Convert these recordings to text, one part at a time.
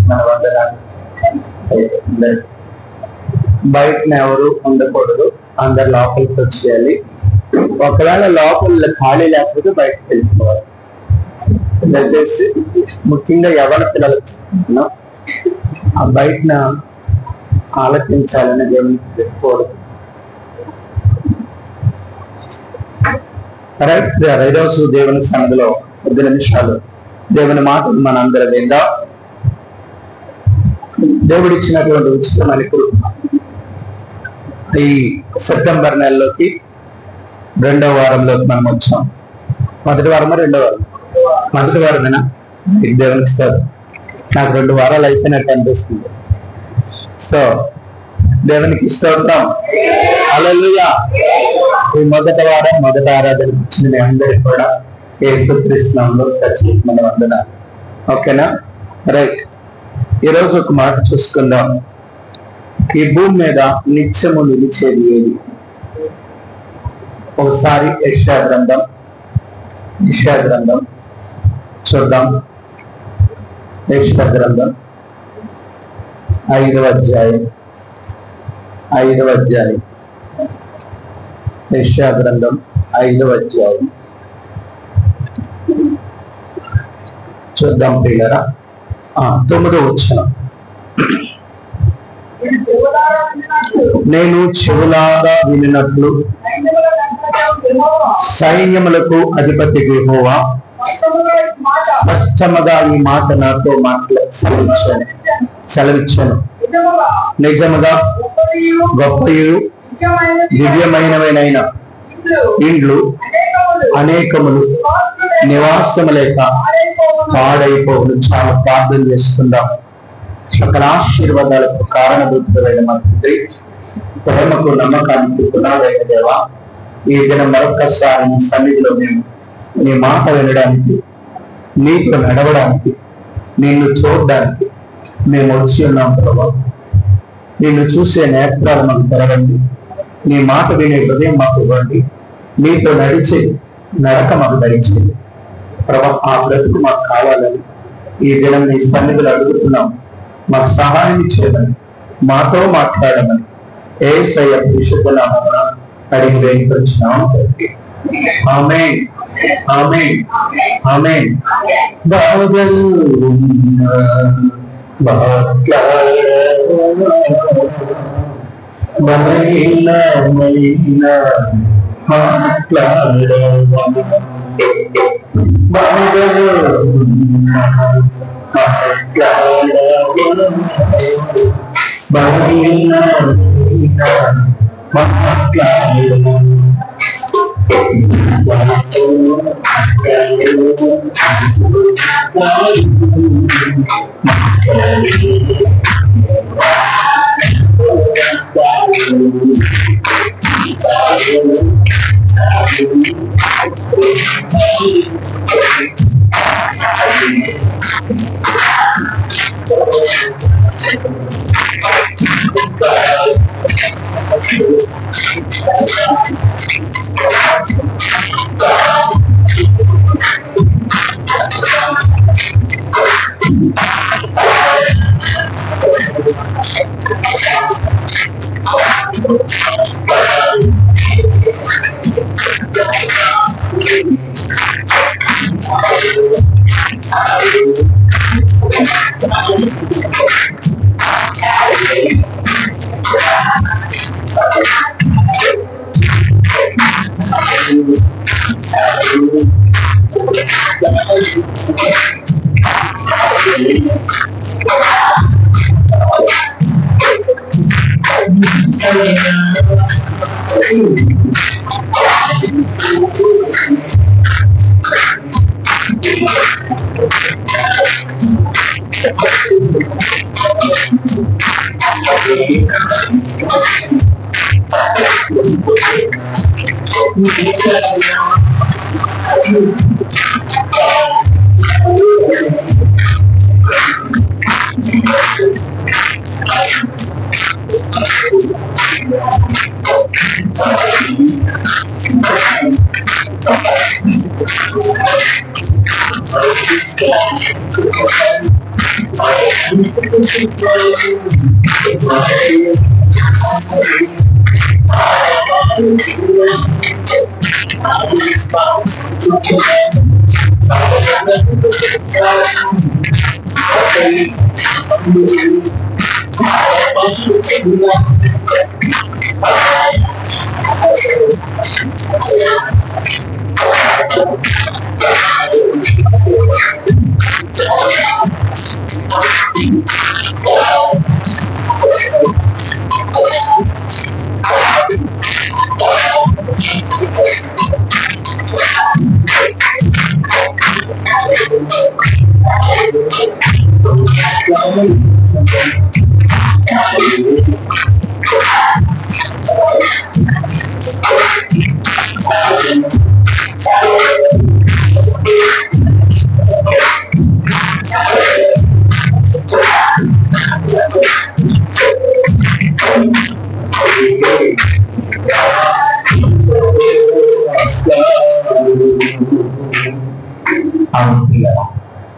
మన వందనాలు. బయటన ఎవరు ఉండకూడదు, అందరు లోపలికి వచ్చేయాలి. ఒకవేళ లోపల ఖాళీ లేకపోతే బయటకు వెళ్ళిపోవాలి. దయచేసి ముఖ్యంగా ఎవరి పిల్లలు చెప్తున్నా ఆ బయటన ఆలకించాలని దేవునికి పెట్టుకోవడం. ఈరోజు దేవుని సన్నిధిలో 10 నిమిషాలు దేవుని మాటలు మన అందరి విందా. దేవుడిచ్చినటువంటి ఉచితమైన కృప ఈ సెప్టెంబర్ నెలలోకి 2వ వారంలోకి మనం వచ్చాం. మొదటి వారమా 2వ వారం? మొదటి వారమేనా? దేవునికి ఇస్తారు. నాకు 2 వారాలు అయిపోయినట్టు అనిపిస్తుంది. సో దేవునికి స్తోత్రం. హల్లెలూయా. ఈ మొదటి వారం మొదటి ఆరాధన ఇచ్చిన మీ అందరికీ కూడా యేసుక్రీస్తు నామములో ప్రత్యేకమైన వందనాలు. ఓకేనా? రైట్. ఈరోజు ఒక మాట చూసుకుందాం. ఈ భూమి మీద నిత్యము నిలిచేది ఏది? ఒకసారి యెషయా గ్రంథం చూద్దాం. యెషయా గ్రంథం 5వ అధ్యాయం. యెషయా గ్రంథం 5వ అధ్యాయం చూద్దాం ప్రియులారా. 9వ వచనం. నేను చెవులారా వినినట్లు సైన్యములకు అధిపతి యెహోవా స్పష్టముగా ఈ మాట నాతో సెలవిచ్చాను. నిజముగా గొప్పయు దివ్యమైనవైన ఇండ్లు అనేకములు నివాసము లేక పాడైపోవును. చాలా ప్రార్థన చేసుకుందాం. సకల ఆశీర్వాదాలకు కారణభూతులైన మా తండ్రి, ప్రేమకు నమ్మకానికి పునాదైన దేవా, ఈ దినం మరొకసారి నీ సన్నిధిలో మేము నీ మాట వినడానికి, నీతో నడవడానికి, నిన్ను చూడడానికి మేము వచ్చి ఉన్నాం ప్రభా. నిన్ను చూసే నేత్రాలు మాకు తెరవండి. నీ మాట వినే హృదయం మాకు ఇవ్వండి. నీతో నడిచే నడక మాకు దయచేయండి ప్రభా. ఆ బ్రతుకు మాకు కావాలని ఈ దినం నీ సన్నిధిలో అడుగుతున్నాం. మాకు సహాయం చేయమని, మాతో మాట్లాడమని యేసయ్య పరిశుద్ధ నామమున అడిగి వేడుకొంచున్నాం తండ్రి. ఆమేన్, ఆమేన్, ఆమేన్.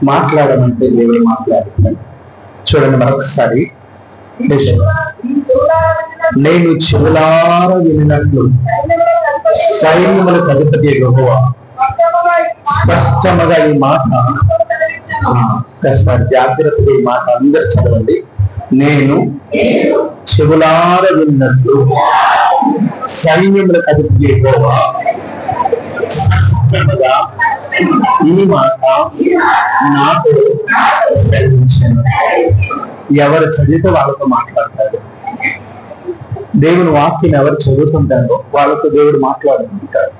మాట్లాడమంటే దేవుడు మాట్లాడుతున్నాడు. చూడండి మరొకసారి, నేను చెవులార వినినట్లు సైన్యములకు అధిపతి యెహోవా. స్పష్టముగా ఈ మాట, జాగ్రత్తగా ఈ మాట అందరు చదవండి. నేను చెవులార విన్నట్లు సైన్యములకు అధిపతి యెహోవా స్పష్టముగా ఈ మాట నాకు సెలవించాను. ఎవరు చదివితే వాళ్ళతో మాట్లాడతారు. దేవుని వాక్యం ఎవరు చదువుతుంటారో వాళ్ళతో దేవుడు మాట్లాడుతుంటారు.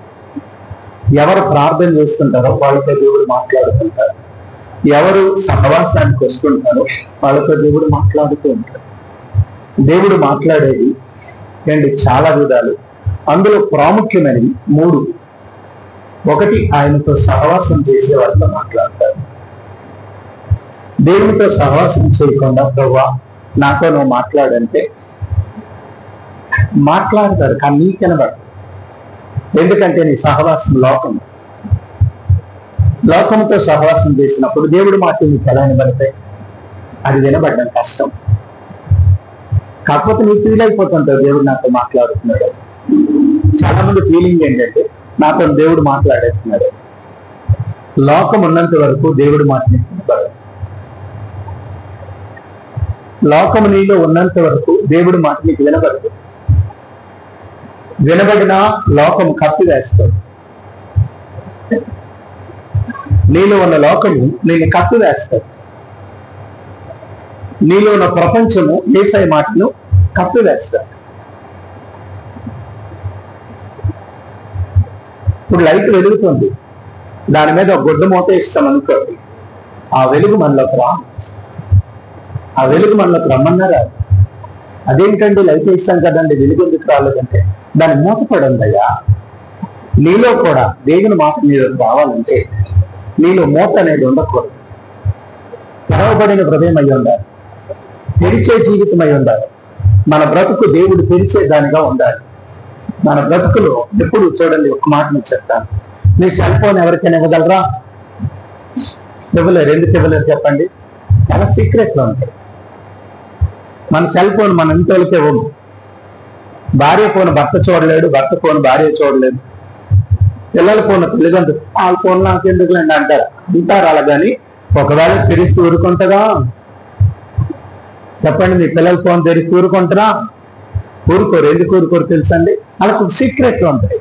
ఎవరు ప్రార్థన చేస్తుంటారో వాళ్ళతో దేవుడు మాట్లాడుతుంటారు. ఎవరు సహవాసానికి వస్తుంటారో వాళ్ళతో దేవుడు మాట్లాడుతూ ఉంటారు. దేవుడు మాట్లాడేది ఏంటి? చాలా విధాలు. అందులో ప్రాముఖ్యమైనవి 3. ఒకటి, ఆయనతో సహవాసం చేసే వాళ్ళతో మాట్లాడతారు. దేవునితో సహవాసం చేయకుండా ప్రభువా నాతో నువ్వు మాట్లాడంటే మాట్లాడతారు, కానీ నీకు కనబడదు. ఎందుకంటే నీ సహవాసం లోకంతో సహవాసం చేసినప్పుడు దేవుడి మాటలు నీకు ఎలా వినబడతాయి? అది వినబడడం కష్టం. కాకపోతే నీకు ఫీల్ అయిపోతుంటావు దేవుడు నాతో మాట్లాడుతున్నాడు. చాలా మంది ఫీలింగ్ ఏంటంటే నాతో దేవుడు మాట్లాడేస్తున్నాడు. లోకం ఉన్నంత వరకు దేవుడు మాట నీకు వినబడదు. లోకము నీలో ఉన్నంత వరకు దేవుడి మాట నీకు వినబడదు. వినబడినా లోకము కప్పివేస్తాడు. నీలో ఉన్న లోకము నేను కప్పివేస్తాడు. నీలో ఉన్న ప్రపంచము యేసయ్య మాటను కప్పివేస్తాడు. ఇప్పుడు లైట్ వెలుగుతుంది, దాని మీద ఒక గుడ్డ మూత ఇస్తాం అనుకోండి, ఆ వెలుగు మనలోకి రా. ఆ వెలుగు మనలోకి రమ్మన్నారా? అదేంటండి లైట్ ఇస్తాం కదండి వెలుగు ఎందుకు రాలేదంటే దాని మూతపడుందయ్యా. నీలో కూడా దేవుని మాట మీద రావాలంటే నీలో మూత అనేది ఉండకూడదు. తెరవబడిన హృదయం అయి ఉండాలి. తెరిచే జీవితం అయి ఉండాలి. మన బ్రతుకు దేవుడు తెరిచే దానిగా ఉండాలి. మన బ్రతుకులో ఎప్పుడు చూడండి, ఒక మాట మీకు చెప్తాను. మీ సెల్ ఫోన్ ఎవరికైనా ఇవ్వగలరా? ఇవ్వలేరు. ఎందుకు ఇవ్వలేరు చెప్పండి? చాలా సీక్రెట్లో ఉంటాయి. మన సెల్ ఫోన్ మన ఇంట్లోకి ఇవ్వము. భార్య ఫోన్ భర్త చూడలేడు, భర్త ఫోన్ భార్య చూడలేదు. పిల్లల ఫోన్ తల్లిదండ్రులు వాళ్ళ ఫోన్ నాకు ఎందుకులేండి అంటారు. అలా కానీ ఒకవేళ తెరిచి ఊరుకుంటుందా చెప్పండి? మీ పిల్లల ఫోన్ తెరిచి ఊరుకుంటారా? ఊరుకోరు. ఎందుకు ఊరుకోరు తెలుసండి? వాళ్ళకు సీక్రెట్లు ఉంటాయి.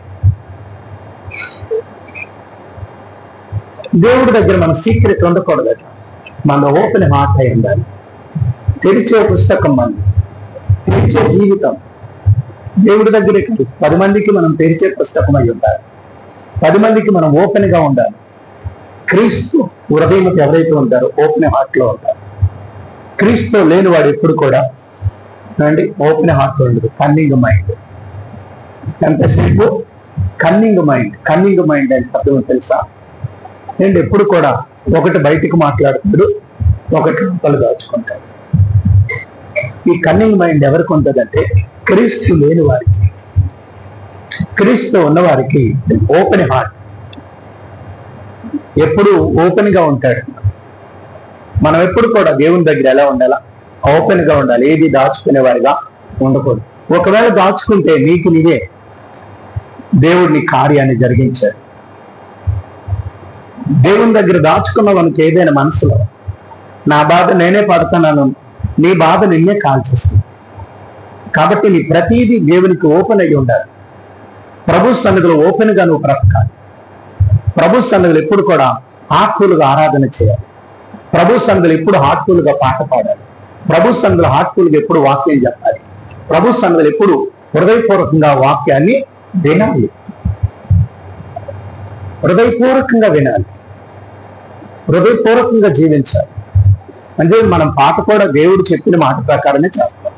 దేవుడి దగ్గర మన సీక్రెట్ ఉండకూడదు. మన ఓపెన్ హార్ట్ అయి ఉండాలి. తెరిచే పుస్తకం మనది, తెరిచే జీవితం. దేవుడి దగ్గరికి 10 మందికి మనం తెరిచే పుస్తకం అయి ఉండాలి. 10 మందికి మనం ఓపెన్ గా ఉండాలి. క్రీస్తు హృదయంకి ఎవరైతే ఉంటారో ఓపెన్ హార్ట్ లో ఉంటారు. క్రీస్తు లేని వాడు ఎప్పుడు కూడా అండి ఓపెన్ హార్ట్ ఉండదు. Cunning mind. ఎంతసేపు కన్నింగ్ మైండ్. కన్నింగ్ మైండ్ అంటే అర్థం తెలుసా? అండ్ ఎప్పుడు కూడా ఒకటి బయటికి మాట్లాడుతాడు, ఒకటి లోపల దాచుకుంటాడు. ఈ కన్నింగ్ మైండ్ ఎవరికి ఉంటుందంటే క్రీస్తు లేని వారికి. క్రీస్తు ఉన్న వారికి ఓపెన్ హార్ట్, ఎప్పుడు ఓపెన్ గా ఉంటాడు. మనం ఎప్పుడు కూడా దేవుని దగ్గర ఎలా ఉండాలా? ఓపెన్ గా ఉండాలి. ఏది దాచుకునే వారిగా ఉండకూడదు. ఒకవేళ దాచుకుంటే నీకు నీవే దేవుడిని కార్యాన్ని జరిగించాడు. దేవుని దగ్గర దాచుకున్నవానికి ఏదైనా మనసులో నా బాధ నేనే పడుతున్నాను, నీ బాధ నిన్నే కాల్చేస్తుంది. కాబట్టి నీ ప్రతీదీ దేవునికి ఓపెన్ అయ్యి ఉండాలి. ప్రభు సన్నిధిలో ఓపెన్ గా నువ్వు బ్రతకాలి. ప్రభు సన్నిధిలో ఎప్పుడు కూడా హార్ట్ఫుల్గా ఆరాధన చేయాలి. ప్రభు సన్నిధిలో ఎప్పుడు హార్ట్ఫుల్గా పాట పాడాలి. ప్రభు సన్నిధిలో హార్ట్ఫుల్గా ఎప్పుడు వాక్యం చెప్పాలి. ప్రభు సన్నిధిలో ఎప్పుడు హృదయపూర్వకంగా వాక్యాన్ని వినాలి. హృదయపూర్వకంగా వినాలి, హృదయపూర్వకంగా జీవించాలి. అంటే మనం పాట కూడా దేవుడు చెప్పిన మాట ప్రకారమే చేస్తాం.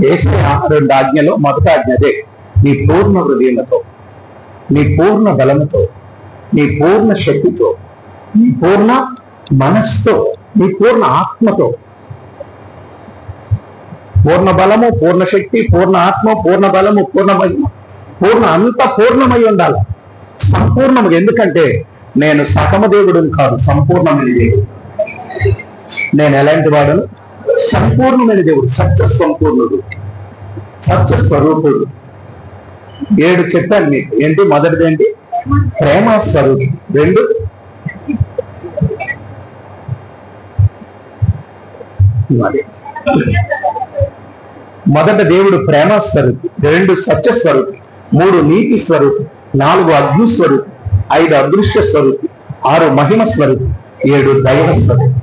యేసయ్య 2 ఆజ్ఞలో మొదటి ఆజ్ఞ అదే, నీ పూర్ణ హృదయంతో, నీ పూర్ణ బలముతో, నీ పూర్ణ శక్తితో, నీ పూర్ణ మనస్సుతో, నీ పూర్ణ ఆత్మతో. పూర్ణ బలము, పూర్ణ శక్తి, పూర్ణ ఆత్మ, పూర్ణ బలము, పూర్ణ మహిమ, అంత పూర్ణమై ఉండాలి, సంపూర్ణము. ఎందుకంటే నేను సకమ దేవుడిని కాదు, సంపూర్ణమైన దేవుడు. నేను ఎలాంటి వాడును? సంపూర్ణమైన దేవుడు, సత్య సంపూర్ణుడు, సత్య స్వరూపుడు. 7 చెప్పాను మీకు. ఏంటి? మొదటిది ఏంటి? ప్రేమ స్వరూపుడు. 2 మొదట దేవుడు ప్రేమ స్వరూపి, 2 సత్య స్వరూపి, 3 నీతి స్వరూపి, 4 అగ్ని స్వరూపి, 5 అదృశ్య స్వరూపి, 6 మహిమ స్వరూపి, 7 దైవ స్వరూపి.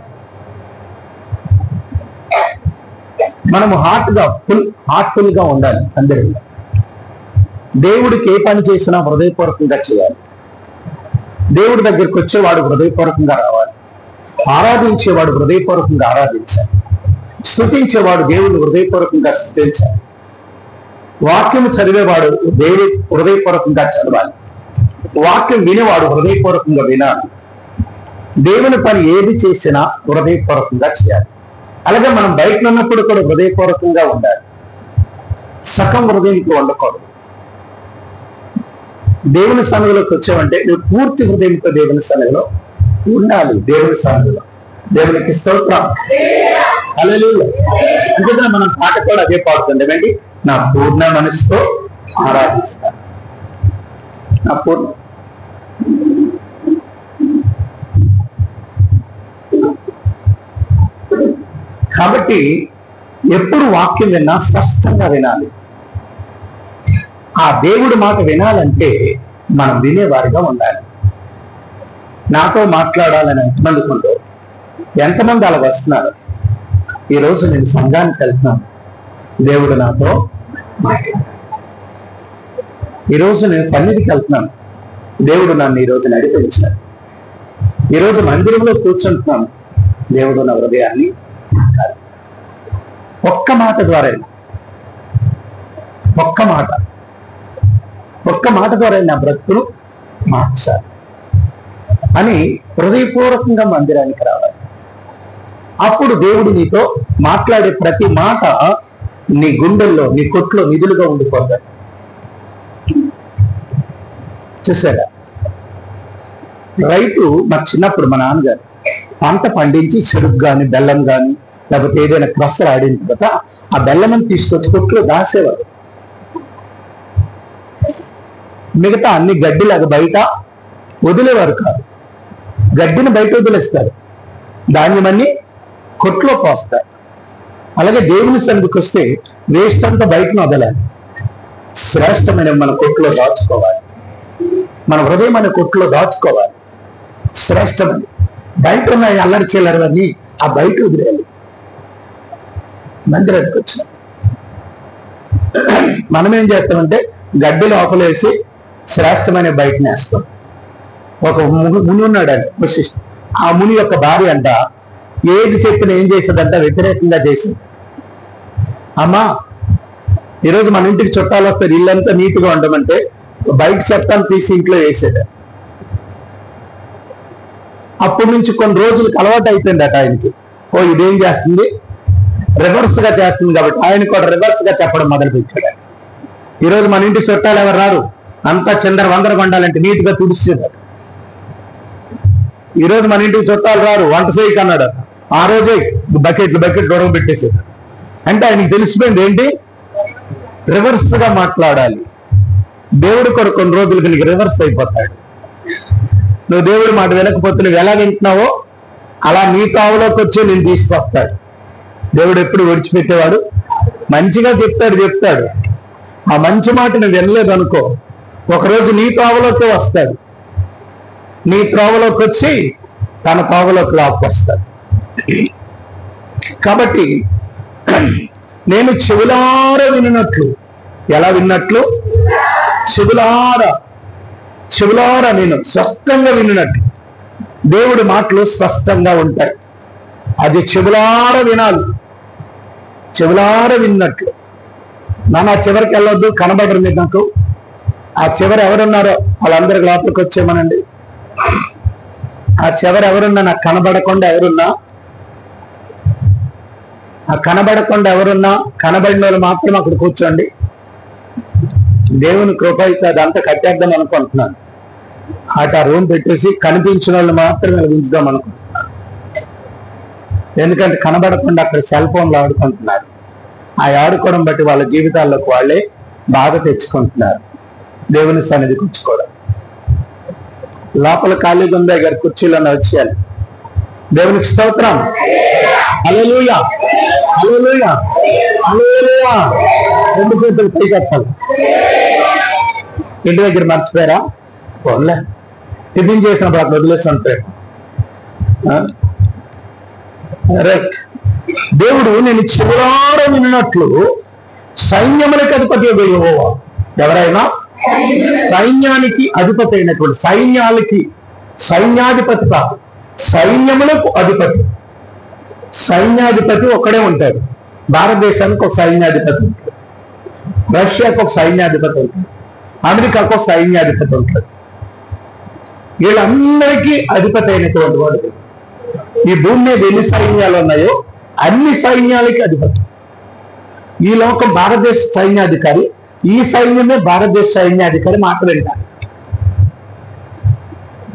మనము హార్ట్ఫుల్ గా ఉండాలి. అందరికీ దేవుడికి ఏ పని చేసినా హృదయపూర్వకంగా చేయాలి. దేవుడి దగ్గరికి వచ్చేవాడు హృదయపూర్వకంగా రావాలి. ఆరాధించేవాడు హృదయపూర్వకంగా ఆరాధించాలి. స్తుతించేవాడు దేవుడిని హృదయపూర్వకంగా స్తుతించాలి. వాక్యం చదివేవాడు దేవుడి హృదయపూర్వకంగా చదవాలి. వాక్యం వినేవాడు హృదయపూర్వకంగా వినాలి. దేవుని పని ఏది చేసినా హృదయపూర్వకంగా చేయాలి. అలాగే మనం బయట ఉన్నప్పుడు కూడా హృదయపూర్వకంగా ఉండాలి. సగం హృదయంతో ఉండకూడదు. దేవుని సన్నిధిలోకి వచ్చావంటే నువ్వు పూర్తి హృదయంతో దేవుని సన్నిధిలో ఉండాలి. దేవుని సన్నిధిలో దేవునికి స్తోత్రం, హల్లెలూయా. అందుకని మనం పాట కూడా అదే పాడుతుంది. ఏమండి? నా పూర్ణ మనసుతో ఆరాధిస్తాను. నా పూర్ణ కాబట్టి ఎప్పుడు వాక్యం విన్నా స్పష్టంగా వినాలి. ఆ దేవుడి మాట వినాలంటే మనం వినేవారిగా ఉండాలి. నాతో మాట్లాడాలని ఎంతమంది ఉందో, ఎంతమంది అలా వస్తున్నారు? ఈరోజు నేను సంఘానికి వెళ్తున్నాను, దేవుడు నాతో మాట్లాడాడు. ఈరోజు నేను సన్నిధికి వెళ్తున్నాను, దేవుడు నన్ను ఈరోజు నడిపించాడు. ఈరోజు మందిరంలో కూర్చుంటున్నాను, దేవుడు నా హృదయాన్ని ఒక్క మాట ద్వారా, ఒక్క మాట ద్వారా నా బ్రతుకును మార్చాలి అని హృదయపూర్వకంగా మందిరానికి రావాలి. అప్పుడు దేవుడు నీతో మాట్లాడే ప్రతి మాట నీ గుండెల్లో, నీ కొట్లో నిధులుగా ఉండిపోతాయి. చూసారా? రైతు మా చిన్నప్పుడు మా నాన్నగారు పంట పండించి చెరుకు కానీ బెల్లం కానీ లేకపోతే ఏదైనా క్రొస్తలు ఆడిన తర్వాత ఆ బెల్లమని తీసుకొచ్చి కొట్లో దాసేవారు. మిగతా అన్ని గడ్డిలాగా బయట వదిలేవారు కాదు. గడ్డిని బయట వదిలేస్తారు, ధాన్యమన్నీ కొట్లో పోస్తారు. అలాగే దేవుని సన్నిధికి వస్తే వేస్ట్ అంతా బయటను వదలాలి. శ్రేష్టమైన మన కొట్లో దాచుకోవాలి. మన హృదయం అనే కొట్లో దాచుకోవాలి. శ్రేష్టమైన బయట ఉన్న అల్లరి చిల్లరవన్నీ ఆ బయట వదిలేయాలి. మందిరానికి వచ్చిన మనం ఏం చేస్తామంటే గడ్డి లోపలేసి శ్రేష్టమైన బయటనే వేస్తాం. ఒక ముని ఉన్నాడు అంట, వశిష్ఠ. ఆ ముని యొక్క భార్య అంట ఏది చెప్పినా ఏం చేసేదంట? వ్యతిరేకంగా చేసింది. అమ్మా, ఈరోజు మన ఇంటికి చుట్టాలు వస్తారు, ఇల్లంతా నీట్గా ఉండమంటే బయట చెత్తాను తీసి ఇంట్లో వేసేది. అప్పటి నుంచి కొన్ని రోజులకు అలవాటు అయిపోయిందట ఆయనకి. ఓ ఇదేం చేస్తుంది, రివర్స్ గా చేస్తుంది కాబట్టి ఆయన కూడా రివర్స్ గా చెప్పడం మొదలు పెట్టాడు. ఈరోజు మన ఇంటికి చుట్టాలు ఎవరు రారు, అంతా చిందర వందర కొండాలంటే నీట్ గా తుడిచేవారు. ఈరోజు మన ఇంటికి చుట్టాలు రారు, వంట చేయకు అన్నాడు. ఆ రోజే బకెట్లు గొడవ పెట్టేసాడు. అంటే ఆయనకి తెలిసిపోయింది ఏంటి, రివర్స్ గా మాట్లాడాలి. దేవుడు కూడా కొన్ని రోజులకి నీకు రివర్స్ అయిపోతాడు. నువ్వు దేవుడి మాట వినకపోతే నువ్వు ఎలా వింటున్నావో అలా నీ తావులోకి వచ్చి నేను తీసుకొస్తాడు. దేవుడు ఎప్పుడు విడిచిపెట్టేవాడు, మంచిగా చెప్తాడు. ఆ మంచి మాట నువ్వు వినలేదు అనుకో, ఒకరోజు నీ తావులోకి వస్తాడు. నీ త్రోవలోకి వచ్చి తన తావులోకి లాక్కొస్తాడు. కాబట్టి నేను చెవులార విన్నట్లు, ఎలా విన్నట్లు, చెవులారా నేను స్పష్టంగా విన్నట్టు. దేవుడి మాటలు స్పష్టంగా ఉంటాయి. అది చెవులార వినాలి, చెవులార విన్నట్లు. నాన్న చివరికి వెళ్ళొద్దు, కనబడరు మీరు నాకు. ఆ చివరి ఎవరున్నారో వాళ్ళందరికి లోపలికి వచ్చేమనండి. ఆ చివరి ఎవరున్నా, నాకు కనబడకుండా ఎవరున్నా, కనబడిన వాళ్ళు మాత్రం అక్కడ కూర్చోండి. దేవుని కృప అయితే అదంతా కట్టేద్దాం అనుకుంటున్నాను. ఆ రూమ్ పెట్టేసి కనిపించిన వాళ్ళు మాత్రమే ఉంచుదాం అనుకుంటున్నాను. ఎందుకంటే కనబడకుండా అక్కడ సెల్ ఫోన్లు ఆడుకుంటున్నారు. ఆ ఆడుకోవడం బట్టి వాళ్ళ జీవితాల్లోకి వాళ్ళే బాధ తెచ్చుకుంటున్నారు. దేవుని సన్నిధికి వచ్చుకోవడం. లోపల ఖాళీగా ఉందా గారి కుర్చీలను వచ్చేయాలి. దేవునికి స్తోత్రం. హల్లెలూయా, హల్లెలూయా, హల్లెలూయా. రెండు చేతులు పైకెత్తాలి. ఇంటి దగ్గర మర్చిపోయారా? పోన్లే, టిఫిన్ చేసినప్పుడు అక్కడ వదిలేసి ఉంటాడు. రైట్. దేవుడు నేను చెవులార విన్నట్లు సైన్యములకు అధిపతి యెహోవా. ఎవరైనా సైన్యానికి అధిపతి అయినటువంటి, సైన్యాధిపతి కాదు, సైన్యములకు అధిపతి. సైన్యాధిపతి ఒక్కడే ఉంటాడు. భారతదేశానికి ఒక సైన్యాధిపతి ఉంటాడు, రష్యాకు ఒక సైన్యాధిపతి ఉంటాడు, అమెరికాకు ఒక సైన్యాధిపతి ఉంటాడు. వీళ్ళందరికీ అధిపతి అయినటువంటి వాడు. ఈ భూమి మీద ఎన్ని సైన్యాలు ఉన్నాయో అన్ని సైన్యాలకి అధిపతి. ఈ లోకం భారతదేశ సైన్యాధికారి, ఈ సైన్యమే భారతదేశ సైన్యాధికారి మాట వింటారు.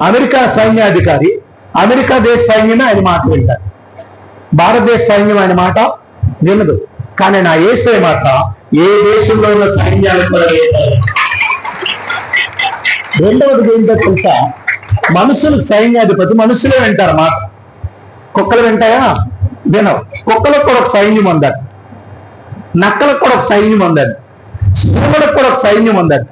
అమెరికా సైన్యాధికారి, అమెరికా దేశ సైన్యమే ఆయన మాట వింటారు. భారతదేశ సైన్యం ఆయన మాట వినదు. కానీ నా యేసయ్య మాట ఏ దేశంలో ఉన్న సైన్యాలు కూడా వింటారు. రెండవది ఏంటో తెలుసా, మనుషులకు సైన్యాధిపతి, మనుషులే వింటారు మాట. కుక్కలు వింటాయా? వినవు. కుక్కలకు కూడా ఒక సైన్యం ఉందండి, నక్కలకు కూడా ఒక సైన్యం ఉందండి, స్త్రీలకు కూడా ఒక సైన్యం ఉందండి,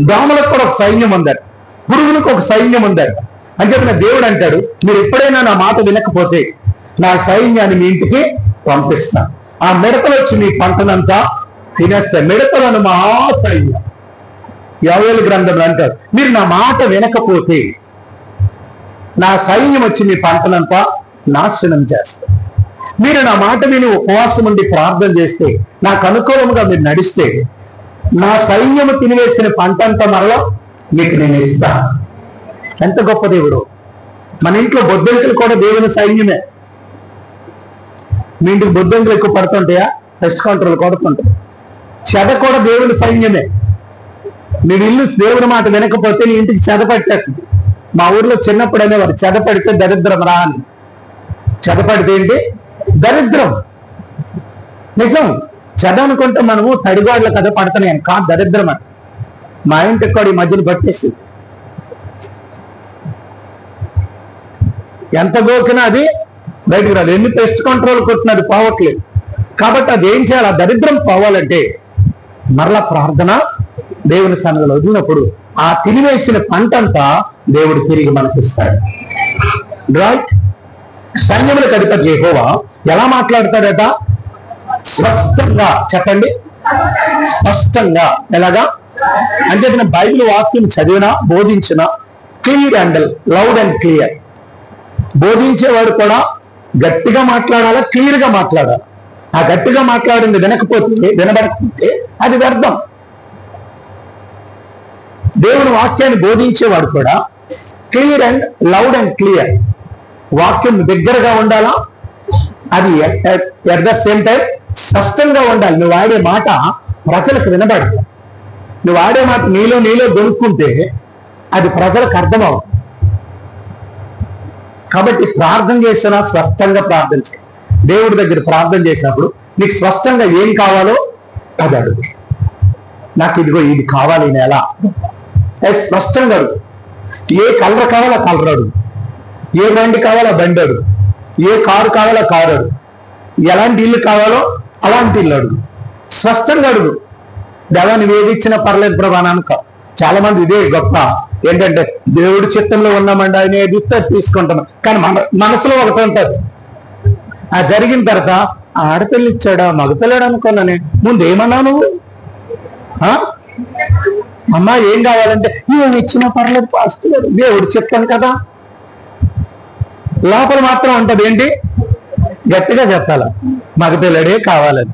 దోమలకు కూడా ఒక సైన్యం ఉందండి, పురుగులకు ఒక సైన్యం ఉందండి. అని చెప్పిన దేవుడు అంటాడు, మీరు ఎప్పుడైనా నా మాట వినకపోతే నా సైన్యాన్ని మీ ఇంటికి పంపిస్తాను. ఆ మిడతలు వచ్చి మీ పంటనంతా తినేస్తాయి. మిడతలను మా సైన్యం. యోవేలు గ్రంథంలో అంటారు, మీరు నా మాట వినకపోతే నా సైన్యం వచ్చి మీ పంటనంతా నాశనం చేస్తారు. మీరు నా మాట విని ఉపవాసం ఉండి ప్రార్థన చేస్తే, నాకు అనుకూలంగా మీరు నడిస్తే, నా సైన్యము తినివేసిన పంట అంతా మరలా మీకు నేను ఇస్తాను. ఎంత గొప్ప దేవుడు. మన ఇంట్లో బొద్దింకలు కూడా దేవుని సైన్యమే. మీ ఇంటికి బొద్దింకలు ఎక్కువ పడుతుంటాయా? Pest control కొడుతుంటాయి. చెద కూడా దేవుని సైన్యమే. మీ ఇల్లు దేవుని మాట వినకపోతే నీ ఇంటికి చెద పట్టేస్తుంది. మా ఊర్లో చిన్నప్పుడు అనేవారు, చెద పడితే దరిద్రం రా అని. చెద పడితే ఏంటి? దరిద్రం. నిజం. చెద అనుకుంటే మనము తడిగాడుల కథ పడుతున్నాను, కాదు దరిద్రం అని. మా ఇంటికి కూడా ఈ మధ్యన పట్టేసింది. ఎంత గోకినా అది బయటకు రాదు. ఎన్ని పెస్ట్ కంట్రోల్ కొట్టినది పోవట్లేదు. కాబట్టి అది ఏం చేయాలి? ఆ దరిద్రం పోవాలంటే మరలా ప్రార్థన దేవుని సన్నిధిలో వదిలినప్పుడు ఆ తినివేసిన పంటంతా దేవుడు తిరిగి మనకిస్తాడు. రైట్. సైన్యములకు అధిపతి యెహోవా ఎలా మాట్లాడతాడట? స్పష్టంగా. చెప్పండి, స్పష్టంగా. ఎలాగా అని చెప్పిన బైబిల్ వాక్యం చదివినా బోధించిన clear and loud and clear. బోధించేవాడు కూడా గట్టిగా మాట్లాడాలా, క్లియర్ గా మాట్లాడాలి. ఆ గట్టిగా మాట్లాడింది వినబడకపోతే అది వ్యర్థం. దేవుని వాక్యాన్ని బోధించేవాడు కూడా clear and loud and clear. వాక్యం దగ్గరగా ఉండాలా, అది ఎట్ ద సేమ్ టైం స్పష్టంగా ఉండాలి. నువ్వు ఆడే మాట ప్రజలకు వినబడాలి. నువ్వు ఆడే మాట నీలో గొనుక్కుంటే అది ప్రజలకు అర్థమవుతుంది. కాబట్టి ప్రార్థన చేసినా స్పష్టంగా ప్రార్థన చేయి. దేవుడి దగ్గర ప్రార్థన చేసినప్పుడు నీకు స్పష్టంగా ఏం కావాలో అది అడుగు. నాకు ఇదిగో ఇది కావాలి నెల స్పష్టంగా అడుగు. ఏ కలర్ కావాలో కలర్ అడుగు, ఏ బండి కావాలో బండి అడుగు, ఏ కారు కావాలో కారు అడుగు, ఎలాంటి ఇల్లు కావాలో అలాంటి ఇల్లు అడుగు. స్పష్టంగా అడుగు. దేవా నువ్వు ఏది ఇచ్చినా పర్లేదు ప్రభా అని అనుకో. చాలా మంది ఇదే గొప్ప ఏంటంటే దేవుడి చిత్తంలో ఉన్నామండి, ఆయన ఏది ఇస్తే తీసుకుంటాం. కానీ మనసులో ఒకటి ఉంటుంది. ఆ జరిగిన తర్వాత ఆడపిల్ల ఇచ్చాడా మగపిల్లాడు అనుకున్నానే, ముందు ఏమన్నా నువ్వు అమ్మా ఏం కావాలంటే ఏమి ఇచ్చినా పర్లేదు పాస్టర్ గారు దేవుడు చెప్తాను కదా. లోపల మాత్రం ఉంటది ఏంటి, గట్టిగా చెప్పాలా మగపిల్లడే కావాలని.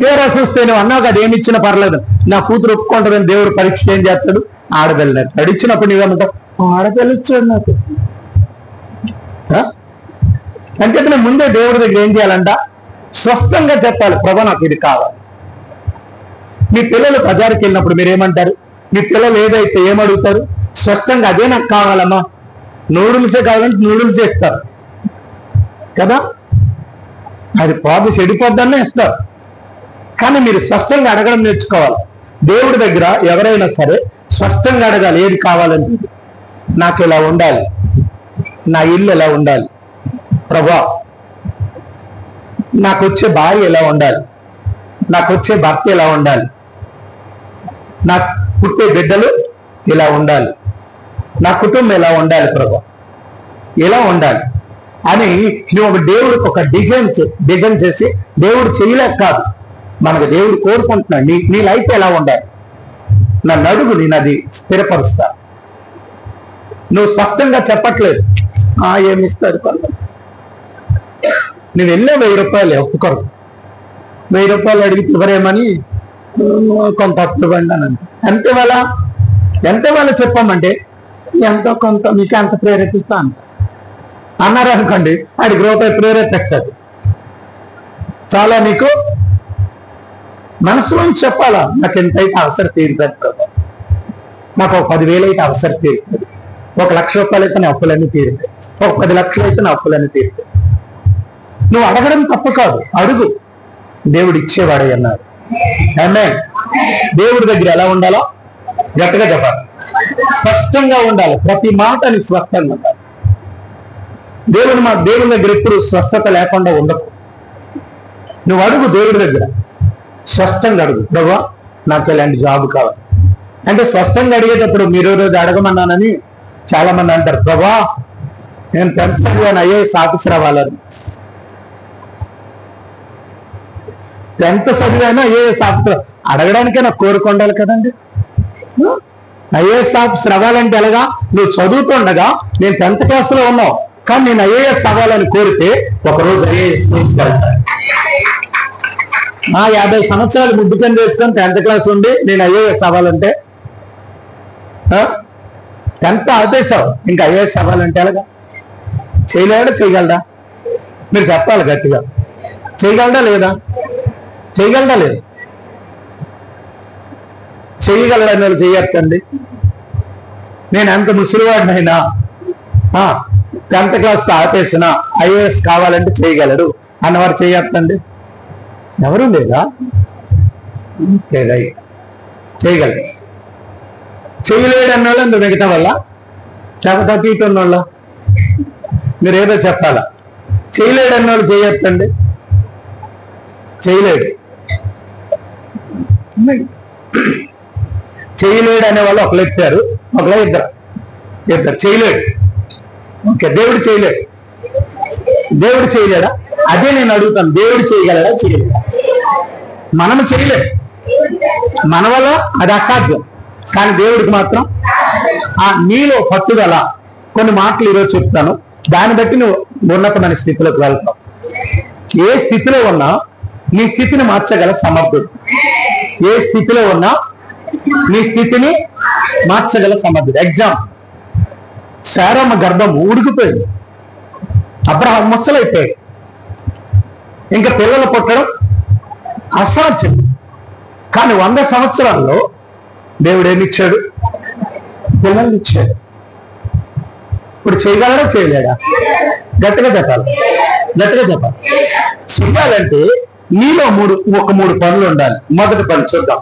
వేరే చూస్తే నువ్వు అన్నావు కదా ఏమి ఇచ్చినా పర్లేదు, నా కూతురు ఒప్పుకుంటుందని దేవుడు పరీక్ష ఏం చేస్తాడు, ఆడపిల్లడు అడిచినప్పుడు నువ్వేమంటావు, ఆడపిల్ల ఇచ్చాడు నాకు. అంచేతనే ముందే దేవుడి దగ్గర ఏం చేయాలంట, స్పష్టంగా చెప్పాలి ప్రభా నాకు ఇది కావాలి. మీ పిల్లలు బజారుకి వెళ్ళినప్పుడు మీరేమంటారు, మీ పిల్లలు ఏదైతే ఏమడుగుతారు, స్పష్టంగా అదే నాకు కావాలమ్మా, నూడిల్సే కావాలంటే నూడిల్సే ఇస్తారు కదా, అది బాబు చెడిపోద్దనే ఇస్తారు. కానీ మీరు స్పష్టంగా అడగడం నేర్చుకోవాలి. దేవుడి దగ్గర ఎవరైనా సరే స్పష్టంగా అడగాలి, ఏది కావాలంటే నాకు ఇలా ఉండాలి, నా ఇల్లు ఎలా ఉండాలి ప్రభా, నాకు వచ్చే భార్య ఎలా ఉండాలి, నాకు వచ్చే భర్త ఎలా ఉండాలి, నాకు పుట్టే బిడ్డలు ఇలా ఉండాలి, నా కుటుంబం ఎలా ఉండాలి ప్రభా, ఎలా ఉండాలి అని నువ్వు ఒక దేవుడికి ఒక డిజైన్ చేసి దేవుడు చేయలేక కాదు, మనకు దేవుడు కోరుకుంటున్నాడు నీ లైఫ్ ఎలా ఉండాలి, నన్ను అడుగు నేను అది స్థిరపరుస్తా. నువ్వు స్పష్టంగా చెప్పట్లేదు, ఏమి ఇస్తారు కొంత నువ్వు వెళ్ళే 1000 రూపాయలు ఒప్పుకోరు, 1000 రూపాయలు అడిగితే ఎవరేమని కొంత అప్పుడు ఇవ్వండి అని ఎంత వాళ్ళ చెప్పామంటే ఎంతో కొంత మీకు ఎంత ప్రేరేపిస్తా అన్నారు అనుకోండి, ఆడికి రూపాయి ప్రేరేపిస్తుంది. చాలా నీకు మనసులో చెప్పాలా, నాకు ఎంతైతే అవసరం తీరుతుంది కదా, నాకు ఒక 10,000 అయితే అవసరం తీరుతుంది, 1,00,000 రూపాయలు అయితే నా అప్పులన్నీ తీరుతాయి, ఒక 10 లక్షలు అయితే నా అప్పులన్నీ తీరుతాయి. నువ్వు అడగడం తప్పు కాదు, అడుగు, దేవుడు ఇచ్చేవాడే అన్నాడు. ఆమేన్. దేవుడి దగ్గర ఎలా ఉండాలో గట్టిగా చెప్పాలి, స్పష్టంగా ఉండాలి, ప్రతి మాటని స్పష్టంగా ఉండాలి. దేవుడి దగ్గర ఎప్పుడు స్పష్టత లేకుండా ఉండకు. నువ్వు అడుగు దేవుడి దగ్గర, స్పష్టంగా అడుగు, ప్రభా నాకు ఇలాంటి జాబ్ కావాలి అంటే స్పష్టంగా అడిగేటప్పుడు మీరు రోజు అడగమన్నానని చాలా మంది అంటారు, ప్రభా నేను 10th చదివాను ఐఏఎస్ ఆఫీసర్ అవ్వాలని. 10th చదివాను ఐఏఎస్ ఆఫీసర్ అడగడానికే నాకు కోరిక ఉండాలి కదండి. ఐఏఎస్ ఆఫీసర్ అవ్వాలంటే ఎలాగా, నువ్వు చదువుతుండగా నేను 10th క్లాస్లో ఉన్నావు, కానీ నేను ఐఏఎస్ అవ్వాలని కోరితే ఒకరోజు ఐఏఎస్ తీసుకెళ్తాను. 50 సంవత్సరాలు ముద్దుకని చేసుకొని 10th క్లాస్ ఉండి నేను ఐఏఎస్ అవ్వాలంటే 10th ఆపేసావు, ఇంకా ఐఏఎస్ అవ్వాలంటే ఎలాగా? చేయలేడా చేయగలడా? మీరు చెప్పాలి గట్టిగా, చేయగలడా లేదా? చేయగలడా లేదు? చేయగలడని వాళ్ళు చేయొద్దండి. నేను ఎంత ముసలివాడినైనా 10th క్లాస్ ఆపేసిన ఐఏఎస్ కావాలంటే చేయగలడు అన్నవారు చేయొద్దండి. ఎవరు లేదా? చేయగలరు. చేయలేడు అన్నోళ్ళు నువ్వు మిగతా వల్ల లేకపోతే అటు ఇటు ఉన్నోళ్ళ మీరు ఏదో చెప్పాలా. చేయలేడు అన్నోళ్ళు చేయొద్దండి. చేయలేడు చేయలేడు అనే వాళ్ళు ఒకళ్ళు ఎత్తారు, ఒకళ్ళు ఇద్దరు చేయలేడు. ఓకే, దేవుడు చేయలేడు. దేవుడు చేయలేడా? అదే నేను అడుగుతాను, దేవుడు చేయగలడా? చేయలేడు. మనము చేయలేడు, మన వల్ల అది అసాధ్యం, కానీ దేవుడికి మాత్రం నీలో పట్టుదల. కొన్ని మాటలు ఈరోజు చెప్తాను, దాన్ని బట్టి నువ్వు ఉన్నతమైన స్థితిలోకి వెళ్తావు. ఏ స్థితిలో ఉన్నా నీ స్థితిని మార్చగల సమర్థుడు. ఏ స్థితిలో ఉన్నా నీ స్థితిని మార్చగల సమర్థుడు. ఎగ్జాంపుల్, శారమ్మ గర్భం ఉడికిపోయింది, అబ్రహాం ముసలైపోయాడు, ఇంకా పిల్లలు పుట్టడం అసాధ్యం. కానీ 100 సంవత్సరాల్లో దేవుడు ఏమిచ్చాడు? పిల్లల్ని ఇచ్చాడు. ఇప్పుడు చేయగలడా చేయలేడా? గట్టిగా చెప్పాలి, గట్టిగా చెప్పాలి. చెయ్యాలంటే నీలో మూడు పనులు ఉండాలి. మొదటి పని చూద్దాం.